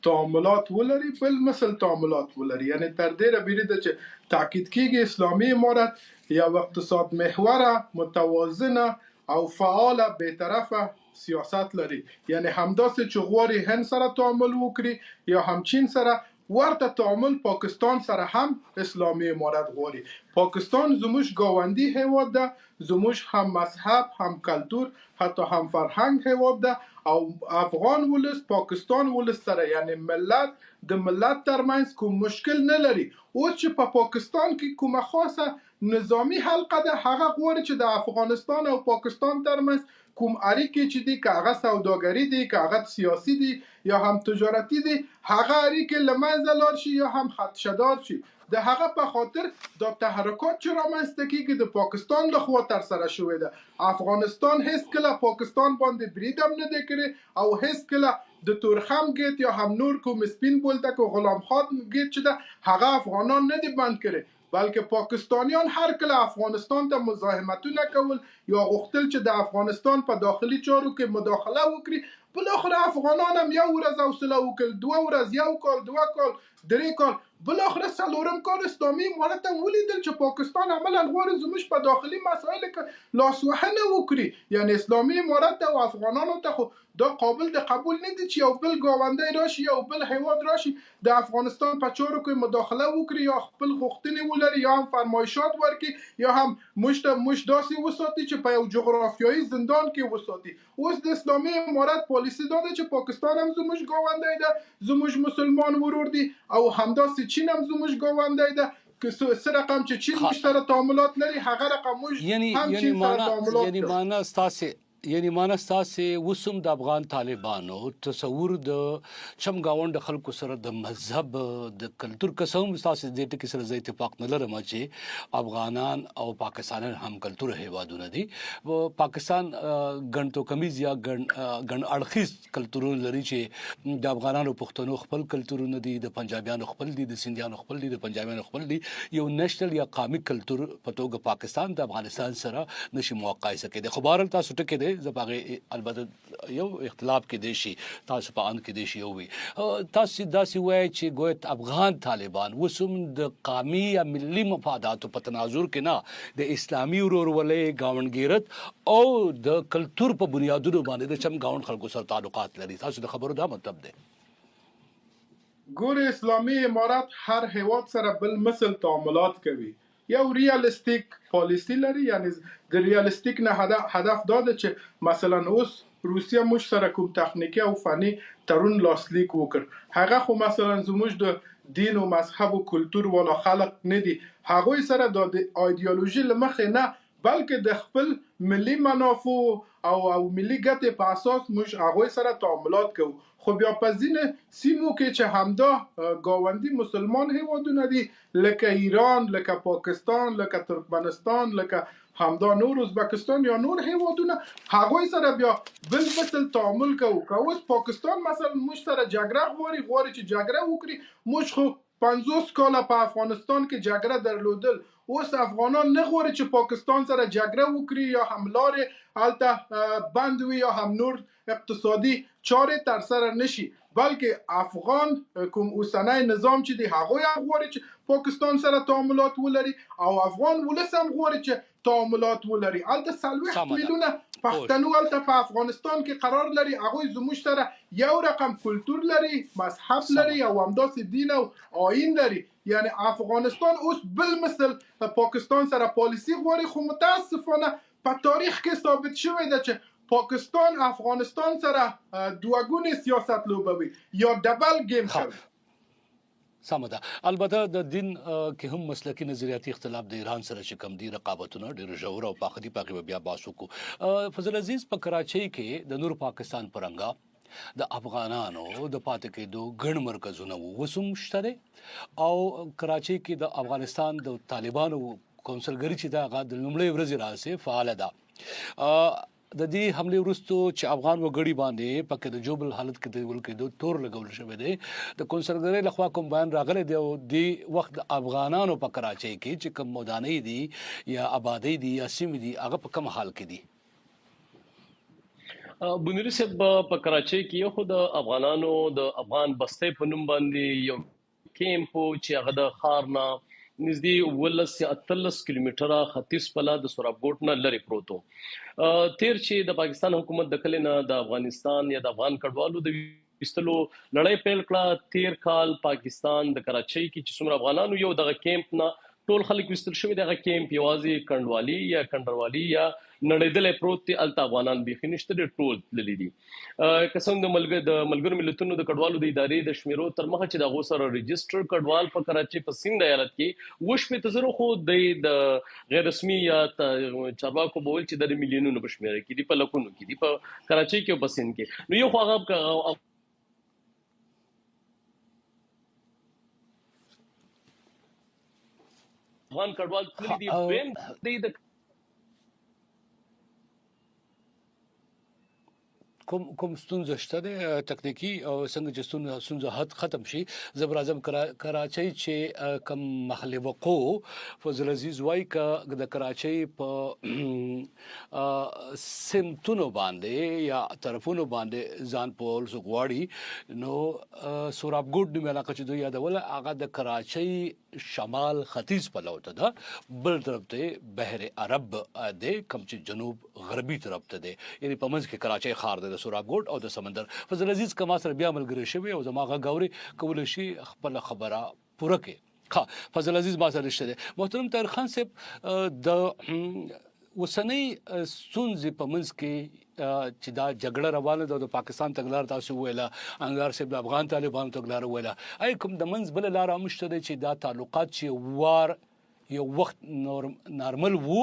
تعاملات ولري، بل مثل تعاملات ولري. یعنی تر دې ربیره چې تاکید کیږي اسلامي امارت یو اقتصاد محوره، متوازنه او فعاله بی‌طرفه سیاست لري. یعنی همداسې چې غواړي هند سره تعامل وکړي یا هم چین سره، ورته تعامل پاکستان سره هم اسلامي امارت غواړي. پاکستان زموږ گاونډي هیواد ده، زموږ هم مذهب، هم کلتور، حتی هم فرهنګ هیواد ده او افغان ولس پاکستان ولس سره یعنی ملت د ملت ترمنځ کوم مشکل نه لري. اوس چې په پاکستان کې کومه خاصه نظامی حلقه ده، هغه غواړي چې د افغانستان او پاکستان ترمنځ کوم اړیکې چې دي، که هغه سوداګري دي، که هغه سیاسي دي یا هم تجارتي دي، هغه اړیکې له منځه لاړ شي یا هم خدشه‌دار شي. د هغه په خاطر دا تحرکات چې رامنځته کیږي د پاکستان لخوا ترسره شوې ده. افغانستان هیڅ کله پاکستان باندې برید هم نه دی کړی او هیڅ کله د تورخم گیت یا هم نور کوم سپین بولدک او غلام خان گیت چې ده هغه افغانان نه دی بند کړی، بلکې پاکستانیان هر کله افغانستان ته مزاحمتونه کول یا غوښتل چې د افغانستان په داخلي چارو کې مداخله وکړي. بالاخره افغانان هم یو ورځ حوصله وکړل، 2 ورځ، 1 کال، 2 کال، 3 کال، بالاخره 4م کال اسلامي امارت هم ولیدل چې پاکستان عملا غواړي زموږ په داخلي مسایلو کې لاسوهنه وکړي. یعنی اسلامي امارت او افغانانو ته خو دا قابل د قبول نه دي چې یو بل ګاونډی راشي، یو بل هیواد راشي د افغانستان په چارو کې مداخله وکړي یا خپل غوښتنې ولري یا هم فرمایشات ورکړي یا هم موږ داسې وساتي چې په یو جغرافیایي زندان کې وساتي. اوس د اسلامي امارت پالیسي دا ده چې پاکستان هم زموږ ګاونډی ده، زموږ مسلمان ورور دی، او همداسې چین هم زموږ ګاونډی ده. که څه رقم چې چین موږ سره تعاملات لري، هغه رقم موږ هم چین سره تعاملات یعنی معنا ستاسې وسم د افغان طالبانو تصور د چم گاونډ خلکو سره د مذهب د کلتور قسم ستاسې دې ټکي سره زه اتفاق نه لرم چې افغانان او پاکستانیان هم کلتور هیوادونه دي. پاکستان ګڼ توکمیز یا ګڼ اړخیز کلتورونه لري چې د افغانانو پښتنو خپل کلتورونه دي، د پنجابیانو خپل دي، د سندیانو خپل دي، د پنجابیانو خپل دي. یو نېشنل یا قومي کلتور په توګه پاکستان د افغانستان سره نشي مقایسه کېدی. خو بهرحال تاسو ټکي دی زه په هغې البته یو اختلاف کېدی شي، تاسو په اند کېدی شي یو وي. تاسو داسې وایئ چې ګویا افغان طالبان اوس هم د قومي یا ملي مفاداتو په تناظر کې نه د اسلامي ورورولۍ، ګاونډګیرت او د کلتور په بنیادونو باندې د چم ګاونډ خلکو سره تعلقات لري. تاسو د خبرو دا مطلب دی؟ ګوره اسلامي امارت هر هیواد سره بل مثل تعاملات کوي. یو ریالستیک پالیسی لري، یعنی د ریالستیک نه هدف دا ده چې مثلا اوس روسیه موږ سره کوم تخنیکی او فني تړون لاسلیک وکړ، هغه خو مثلا زموږ د دین او مذهب او کلتور والا خلق نه دي، هغوی سره د ایدئولوژي له مخې نه بلکې د خپل ملي منافع او ملي ګټې په اساس موږ هغوی سره تعاملات کوو. خو بیا په ځینې سیمو کې چې همدا ګاونډي مسلمان هیوادونه دي لکه ایران، لکه پاکستان، لکه ترکمنستان، لکه همدا نور ازبکستان یا نور هیوادونه، هغوی سره بیا بل مثل تعامل کوو. که اوس پاکستان مثلا موږ سره جګړه غواړي چې جګړه وکړي، موږ خو 50 کاله په افغانستان کې جګړه درلودل، اوس افغانان نه غواړي چې پاکستان سره جګړه وکړي یا هم لارې هلته بند وي یا هم نور اقتصادي چارې تر سره نشي، بلکې افغان کوم اوسنی نظام چې دی هغوی هم غواړي چې پاکستان سره تعاملات ولري او افغان ولس هم غواړي چې تعاملات ولري. هلته 40 میلیونه پښتنو هلته په افغانستان کې قرار لري، هغوی زموږ سره یو رقم کلتور لري، مذهب لري او همداسې دین او آیین لري. یعنی افغانستان اوس بل مثل پاکستان سره پالیسی غواړي، خو متاسفانه په تاریخ کې ثابت شوی ده چې پاکستان افغانستان سره دوګونی سیاست لوبوي یا ډبل گیم کوي. سمه ده. البته د دین کې هم مسلکي نظریاتي اختلاف د ایران سره چې کم دي، رقابتونه ډېر ژور او پاخدي پاکي بیا بحث وکړو. فضل عزیز، په کراچۍ کې د نور پاکستان پرنګا د افغانانو د پاتې کېدو ګڼ مرکزونه وسوم شته او کراچۍ کې د افغانستان د طالبانو کونسلګري چې دا غا د لومړۍ ورځې راځي فعال ده. د دې حمله وروسته چې افغان وګړي باندې پکې د جوبل حالت کې د ول کېدو تور لګول شوی دی د کنسرګری لخوا کوم بیان راغلی دی او د وخت د افغانانو په کراچۍ کې چې کوم مودانۍ دي یا آبادی دي یا سیمې دي هغه په کوم حال کې دي بنوري صاحب په کراچۍ کې خو د افغانانو د افغان بستۍ په نوم باندې یو کیمپ چې هغه د خارنا نږدې 18 یا 13 کیلومتره ختیځ پلا د سورابګوټ نه لري پروتو تیر چې د پاکستان حکومت د کله نه د افغانستان یا د افغان کډوالو د وستلو لړۍ پیل کړه تیر کال پاکستان د کراچۍ کې چې څومره افغانانو یو دغه کیمپ نه ټول خلک وستل شوی دغه کیمپ یوازې کندوالي یا کندروالي یا نړیدلې پروت دي الته افغانان بيخي نشته د ټول للی دي قسم د ملګرو ملتونو د کډوالو د ادارې د شمیرو تر مخه چې د غوسره ريجستر کډوال په کراچۍ په سند ایالت کې وش په تزرو خو د غیر رسمي یا چارواکو بول چې د میلیونونو په شمیره کې دي په لکونو کې دي په کراچۍ کې او په سند کې نو یو خو هغه افغان کډوال تللی دي ویم د کوم ستونزه شته د تکنیکی او څنګه چې ستونزه حد ختم شي زبر اعظم کراچۍ چې کم محل وقوع فضل عزیز وای ک د کراچۍ په سمتونو باندې یا طرفونو باندې ځان پول سغواړي نو سورابګوټ د علاقې چې دوی یادول هغه د کراچۍ شمال ختیځ په لور ته ده بل طرف ته بحر عرب د کم چې جنوب غربي طرف ته ده یعنی په منځ کې کراچۍ ښار ده سورابګوټ او د سمندر فضل عزیز کما سره بیا ملګری شوی او زما غاوري کول شي خپل خبره پوره کې فضل عزیز ما سره رښتیا محترم طاهر خان صاحب د وسنۍ ستونزې په منځ کې چې دا جګړه روانه ده د پاکستان تګلار تاسو ویله انګار صاحب د افغان طالبانو تګلار ویله اي کوم د منځ بل لار مشته دي چې دا تعلقات چې وار یو وخت نارمل وو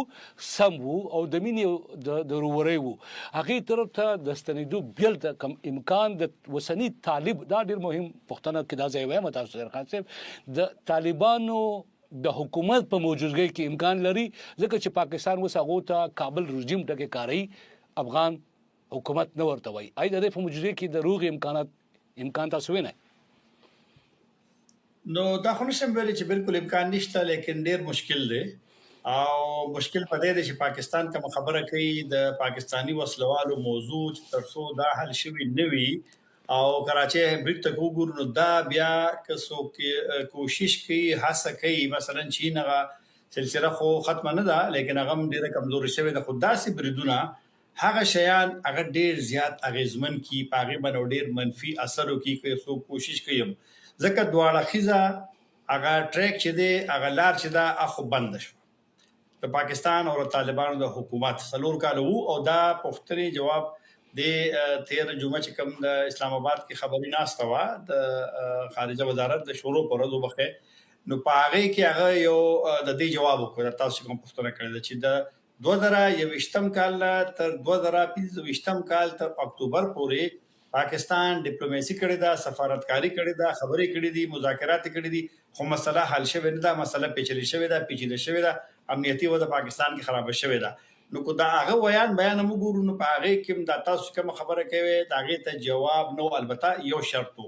سم وو او د مینې د روري وو هغه طرف ته د ستنیدو بیل ته کم امکان د وسنی طالب دا ډیر مهم پښتنه کې دا ځای وایم تاسو سره خاصه د طالبانو د حکومت په موجودګۍ کې امکان لري ځکه چې پاکستان وسغو ته کابل رژیم ټکي کاری افغان حکومت نه ورته وای اې د په موجودګۍ کې د روغ امکان تاسو وینئ نو دا خو نشم ویلی چې بالکل امکان نشته لیکن ډیر مشکل دی او مشکل پدې دی چې پاکستان کوم خبره کوي د پاکستانی وسلوالو موضوع ترڅو دا حل شوی نه وي او کراچۍ برید ته وګورو نو دا بیا کسو کې کوشش کوي هڅه کوي مثلا چین هغه سلسله خو ختم نه ده لیکن هغه ډیره کمزوري شوی ده خو داسې بریدونه هغه شیان هغه ډیر زیات اغیزمن کی پاغه باندې ډیر منفي اثر وکي کوي سو کوشش کوي ځکه دواړه خيزه هغه ټریک چې دی هغه لار چې دا اخو بند شو د پاکستان او طالبانو د حکومت څلور کال وو او دا پښتني جواب د 13 جمعه چې کوم د اسلام آباد کې خبري ناشته وا د خارجه وزارت د شورو پر ورځ وبخه نو پاره کې هغه یو د دې جواب وکړ تاسو کوم پښتنه کړل چې د 2021 کال تر 2025 کال تر اکتوبر پورې پاکستان ډیپلوماسي کړې ده سفارتکاری کړې ده خبرې کړې دي مذاکرات کړې دي خو مسله حل شوه نه ده مسله پیچلې شوه ده پیچیده شوه ده امنیتي وضع پاکستان کې خراب شوه ده نو کو دا هغه بیان موږ نو په هغه کې د تاسو کوم خبره کوي دا هغه ته جواب نو البته یو شرط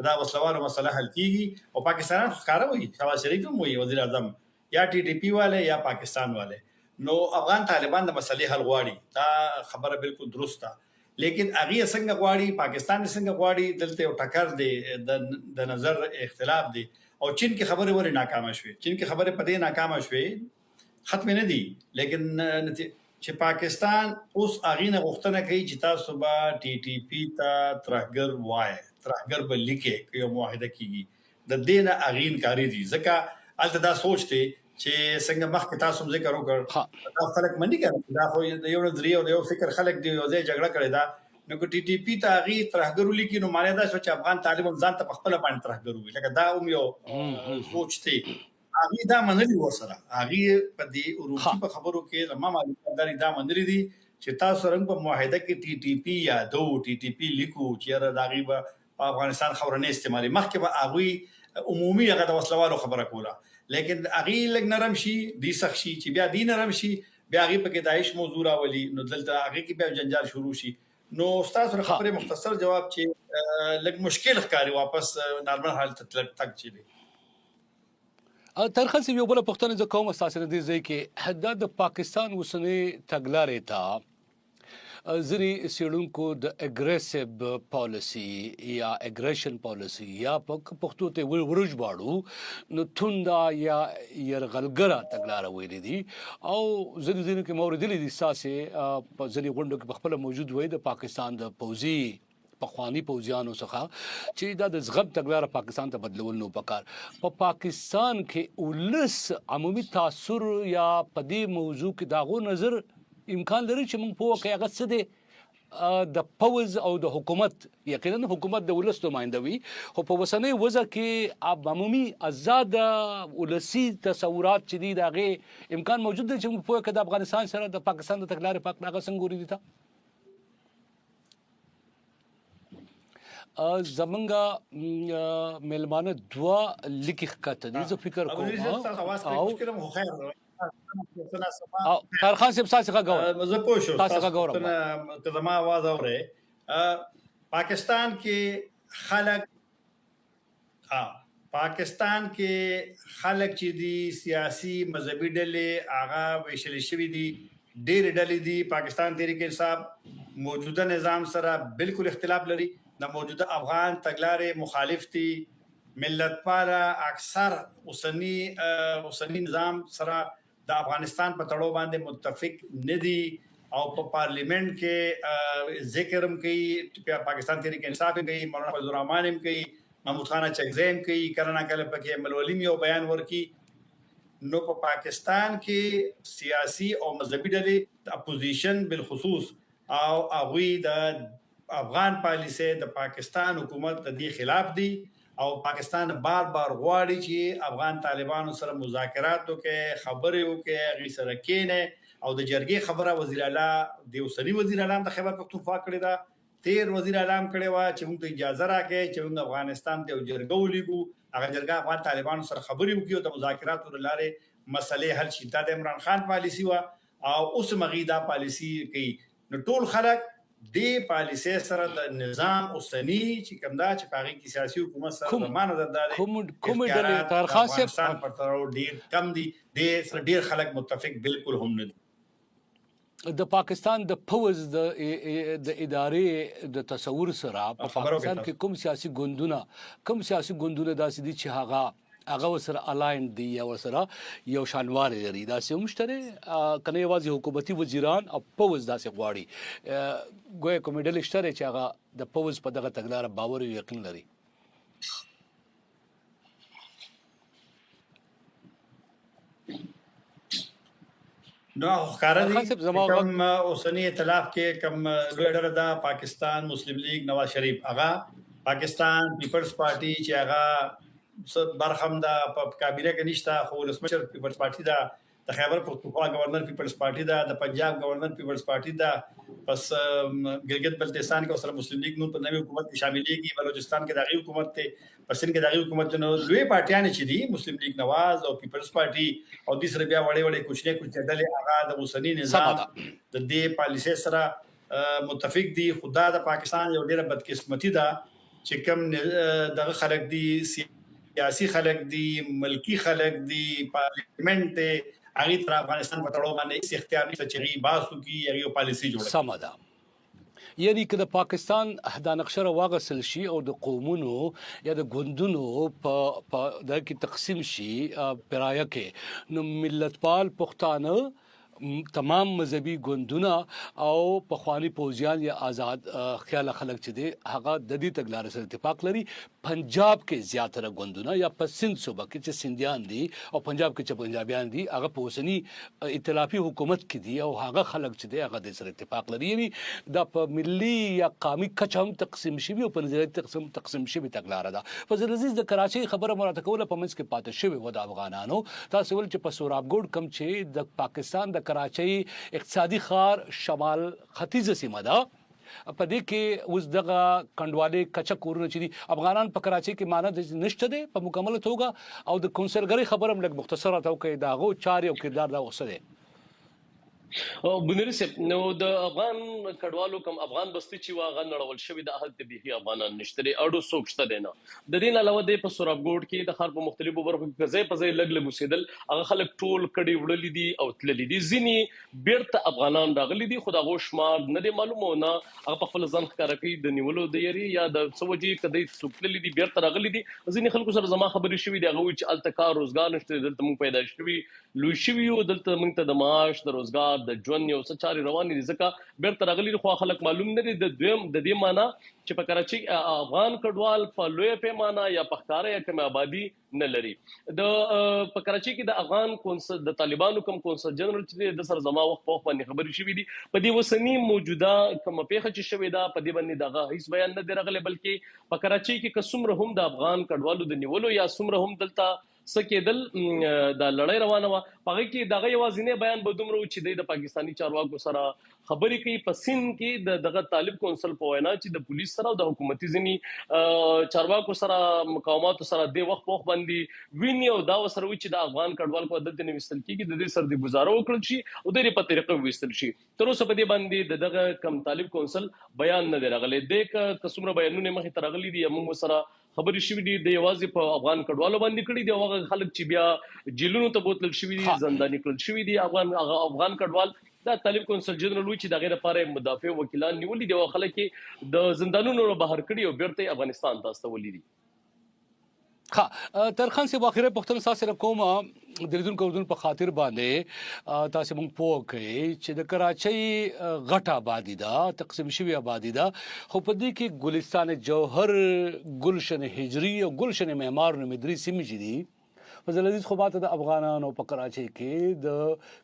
دا وسلوالو مسله حل کیږي او پاکستان ښکاروي شواز شریف هم وي وزیر اعظم یا ټي ټي پی والے یا پاکستان والے نو افغان طالبان د مسلې حل غواړي دا خبره بالکل درسته لیکن هغه څنګه غواړي پاکستان څنګه غواړي دلته یو ټکر دی د نظر اختلاف دی او چین کې خبره وری ناکامه شوه چین کې خبره پدې ناکامه شوه ختم نه دي لیکن چې پاکستان اوس هغه نه غوښتنه کوي چې تاسو به ټي ټي پی ته ترهګر وای ترهګر به لیکي یو معاهده کیږي د دینه اغین کاری دي ځکه الته دا سوچته چې څنګه مخکې تاسو ذکر وکړ دا خلک منډي کوي دا خو د یو نظریه او د یو فکر خلک دی یو ځای جګړه کړي دا نو کو ټي ټي پی ته غي ترهګرو لیکي نو معنی دا چې افغان طالبان ځان ته خپل باندې ترهګرو وي لکه دا یو سوچته هغه دا منلي ورسره هغه په دې روسي په خبرو کې زمما معلومات دا منلي دي چې تاسو رنګ په معاهده کې ټي ټي پی یا ټي ټي پی لیکو چې را داغي په افغانستان خبره نه استعمالي مخکې به هغه عمومي هغه د وسلوالو خبره کوله لیکن اغي لګ نرم شي دي سخت شي چې بیا دین نرم شي بیا هغه په کې داعش موضوع راولي نو دلته هغه کې بیا جنجال شروع شي نو استاد سره خبره مختصر جواب چې لږ مشکل ښکاری واپس نارمل حالت تک چي ترخص یو بل پښتنه ز قوم اساسره دي ځکه کې د پاکستان وسنی تګلارې تا زری سیړونکو د اګریسیو پالیسی یا اګریشن پالیسی یا پښتو ته ورج باړو نو توندا یا يرغلګرا تګلار ویلې دي او زری کې مورد دي ساسه په ځنی غونډو کې خپل موجود وي د پاکستان د پوزي پخوانی پوزیانو څخه چې دا د زغب تګلار پاکستان ته بدلول نو پکار په پاکستان کې ولس عمومي تاثر یا په دې موضوع کې داغو نظر امکان لري چې موږ په واقع هغه څه دي د پوز او د حکومت یقینا حکومت د ولس نمائنده وي خو په وسنۍ وضع کې عمومي آزاد ولسی تصورات چې دي دغه امکان موجود دی چې موږ په واقع د افغانستان سره د پاکستان د تګلارې پاک ناغه څنګه ګوري دي تا زمونږه ملمانه دوا لیکي ښکته دي زه فکر کوم او کارخان صاحب څنګه غواړي زه پوښتنه تاسو غواړم ته زما आवाज اوره پاکستان کې خلک پاکستان کې خلک چې دي سیاسي مذهبي ډلې هغه ویشل شوی دي ډېر ډلې دي پاکستان تحریک انصاف موجوده نظام سره بالکل اختلاف لري د موجوده افغان تګلارې مخالف دي ملت پاله اکثر اوسنی نظام سره د افغانستان په تړو باندې متفق ندي او په پارلیمنت کې ذکرم کوي پاکستان تحریک انصاف کوي مولانا فضل الرحمن هم کوي محمود خان چغزیم کوي کرنا کله پکې ملولیم یو بیان ورکي نو په پاکستان کې سیاسي او مذهبي ډلې د اپوزیشن بالخصوص او هغوی د افغان پالیسي د پاکستان حکومت د دې خلاف دي او پاکستان بار غواړي چې افغان طالبانو سره مذاکرات وکړي خبرې وکړي غي سره کېنه او د جرګې خبره وزیر اعلی د اوسنی وزیر اعلی د خیبر پختونخوا کړی دا تیر وزیر اعلی کړی و چې موږ ته اجازه راکړي چې موږ افغانستان ته جرګه ولیکو هغه جرګه افغان طالبانو سره خبرې وکړي او د مذاکراتو لاره مسلې حل شي دا د عمران خان پالیسی و او اوس مغیدا پالیسی کوي نو ټول خلک دی پالیسي سره د نظام اوسنی چې کوم دا چې پاغي کی سیاسي حکومت سره مانو درداري کوم ډلې تر خاصه افغانستان پر تر ډیر کم دي د ډیر خلک متفق بالکل هم نه دي د پاکستان د پوز د ادارې د تصور سره په پاکستان کې کوم سیاسي ګوندونه داسې دي چې هغه سره الاین دي یا سره یو شانوار لري دا سه مشتره کنه یوازې حکومتي وزیران او پوز داسې غواړي ګویا کومېډل اشتره چې هغه د پوز په دغه تګلارې باور او یقین لري نو ښکارا دي کوم اوسنی ائتلاف کې کوم لوی ډله ده پاکستان مسلم لیگ نواز شریف هغه پاکستان پیپلز پارټي چې هغه برخم دا په کابینه کې نشته خو ولسمشر پیپلز پارټي دا د خیبر پختونخوا گورنر پیپلز پارټي دا د پنجاب گورنر پیپلز پارټي دا پس ګلګت بلتستان کې سره مسلم لیگ نور په نوې حکومت کې شاملېږي بلوچستان کې دغه حکومت ته پسند کې دغه حکومت نو لوی پارټیان چې دي مسلم لیگ نواز او پیپلز پارټي او د سره بیا وړې کوچنۍ ډلې هغه د اوسنی نظام د دې پالیسي سره متفق دي خدا د پاکستان یو ډېر بدقسمتي ده چې کوم دغه خلک دي سیاسي خلک دي ملکی خلک دي پارلیمنت هغه تر افغانستان په تړو باندې اختیار نشته چې غي باسو کی یو پالیسی جوړه سمدا یعنی که د پاکستان د نقشه واغسل شي او د قومونو یا د ګوندونو په د کی تقسیم شي پرایا کې نو ملتپال پښتانه تمام مذهبي ګوندونه او پخوانی پوزیان یا آزاد خیال خلک چې دي هغه د دې تګلارې سره اتفاق لري پنجاب کې زیاتره ګوندونه یا په سند صوبه کې چې سندیان دي او پنجاب کې چې پنجابیان دي هغه په اوسنی ائتلافي حکومت کې دي او هغه خلک چې دي هغه د سره اتفاق لري یعنی د په ملي یا قومي کچه هم تقسیم شوی او په نظریه تقسیم شوی تګلارې ده فضل عزیز د کراچۍ خبره مراته کوله په منځ کې پاتې شوی و د افغانانو تاسو ول چې په سورابګوډ کم چې د پاکستان د کراچۍ اقتصادي خار شمال ختیځه سیمه ده په دې کې اوس دغه کندوالي کچا کورونه چې دي افغانان په کراچۍ کې مانه نشته دي په مکمل توګه او د کونسلګری خبرم لږ مختصره توګه دا غو چاري او کردار دا وسه دي بنيري سپ نو د افغان کډوالو کم افغان بستی چې واغ نړول شوی د اهل طبيعي افغانان نشته اړو سوچته دینه د دین علاوه د په سورابګوډ کې د خار په مختلفو برخو کې ځای په ځای لګ لګ وسیدل هغه خلک ټول کډي وړلې دي او تللې دي ځینی بیرته افغانان راغلي دي خدا غوښمار نه دی معلومونه هغه په خپل ځان ښکارا کوي د نیولو د یری یا د سوجي کدی سوکلې دي بیرته راغلي دي ځینی خلکو سره زما خبرې شوې دي هغه چې التکار روزګار نشته دلته موږ پیدا شوی لوی شوی او دلته موږ ته د معاش د روزګار د ژوند یو څه چاري روانې دي ځکه بیرته راغلي خو خلک معلوم نه دي د دویم د دې معنی چې په کراچي افغان کډوال په لوی پیمانه یا په ښکارا یا کوم آبادی نه لري د په کراچي کې د افغان کونسل د طالبانو کوم کونسل جنرال چې د سر زما وخت په باندې خبرې شوې دي په دې وسنی موجوده کوم پیښه چې شوې ده په دې باندې دغه هیڅ بیان نه دی راغلی بلکې په کراچي کې کومره هم د افغان کډوالو د نیولو یا څومره هم دلته سکیدل د لړۍ روانه و پغه کې دغه یوازینه بیان به دومره چې د پاکستانی چارواکو سره خبرې کوي په سین کې دغه طالب کونسل په وینا چې د پولیس سره او د حکومتي ځنی چارواکو سره مقاومت سره د وخت په باندې ویني او دا سره و چې د افغان کډوال په عدالت نه وستل کیږي د دې سر د گزارو وکړل شي او د په طریقه وستل شي تر اوسه په دې باندې دغه کم طالب کونسل بیان نه دی راغلی د کومره بیانونه مخې ته راغلي دي موږ سره خبرې شوې دي د یوازې په افغان کډوالو باندې کړي دي هغه خلک چې بیا جیلونو ته بوتل شوي دي زنداني کړل شوي دي افغان کډوال دا طالب کونسل جنرال وی چې دغه لپاره مدافع وکیلان نیولې دي او خلک د زندانونو بهر کړي او بیرته افغانستان ته استولې دي ترخان سے واخره پختن سره کوم د لیدونکو اردن په خاطر باندې تاسو مونږ پوه کړئ چې د کراچۍ غټه آبادی ده تقسیم شوی آبادی ده خو په دې کې ګلستان جوهر گلشن هجری او گلشن معمار نومېدري سیمې دي فضل عزیز خو ماته د افغانانو په کراچۍ کې د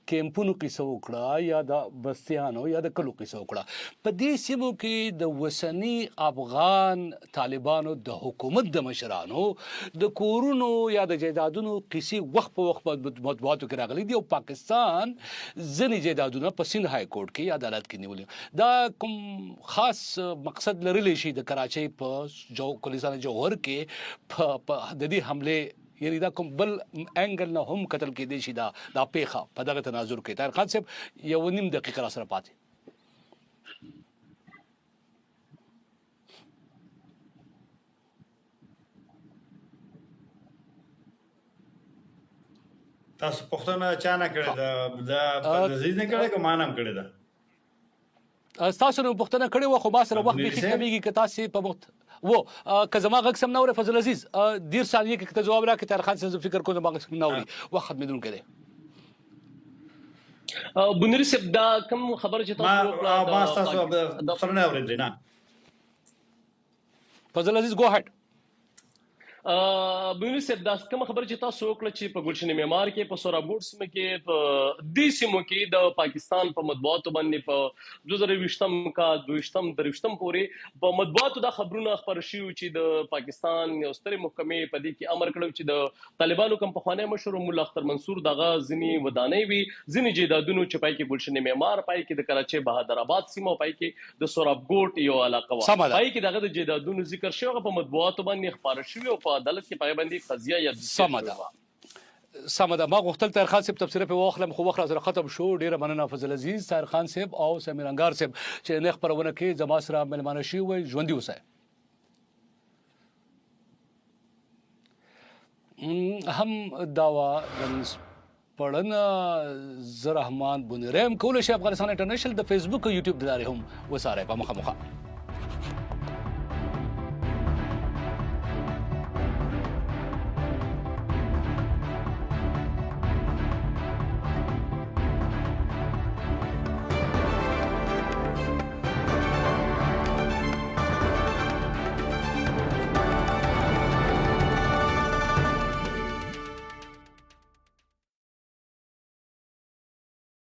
کیمپونو قصه وکړه یا د بستیانو یا د کلو قصه وکړه په دې سیمو کې د وسنی افغان طالبانو د حکومت د مشرانو د کورونو یا د جیدادونو قصې وخت په وخت مطبوعاتو کې راغلي دي او پاکستان ځینې جیدادونه په سند های کورټ کې یا عدالت کې نیولي دا کوم خاص مقصد لرلی شي د کراچۍ په ګلستان جوهر کې په د دې حمله یعنی دا کوم بل انګل نه هم قتل کې دي شي دا پیخه په دغه تناظر کې طاهر خان صاحب یو نیم دقیقه را سره پاتې تاسو پښتنه چا نه کړی دا عزیز نه کړی کوم نام کړی دا تاسو نو پښتنه کړی و خو ما سره وخت به کمیږي که تاسو په وخت वो कजमा गक सम नौरे फजल अजीज दीर सालिए के जवाब रहा कि तार खान से फिक्र को दमाग सम नौरी वक्त में दूर करे بنيري سپ دا کوم خبر چې تاسو ما سره نه اورئ نه فضل عزیز گو هټ بنيري سپ دا کوم خبر چې تاسو وکړه چې په ګلشن معمار کې په سورابګوډ سم کې په دې سیمو کې د پاکستان په مطبوعاتو باندې په 2020م کا 23م پورې په مطبوعاتو دا خبرونه خبر شي چې د پاکستان یو ستر محکمې په دې کې امر کړو چې د طالبانو کم په خانه مشهور مولا اختر منصور دغه ځنی ودانې وی ځنی جیدادونو چې پای کې ګلشن معمار پای کې د کراچۍ بهادر آباد سیمه پای کې د سورابګوډ یو علاقه و پای کې دغه د جیدادونو ذکر شوی په مطبوعاتو باندې خبر شوی او په عدالت کې پایبندي قضیه یا سمدا ما غوښتل طاهر خان صاحب تفسیر په واخلم خو وخت سره ختم شو ډیره مننه فضل عزیز طاهر خان صاحب او سمیر انګار صاحب چې نه خبرونه کې زما سره ملمانه شي وي ژوندۍ اوسه هم داوا پړن زرحمان بنرم کول شي افغانستان انټرنیشنل د فیسبوک او یوټیوب دلاره هم وساره په مخه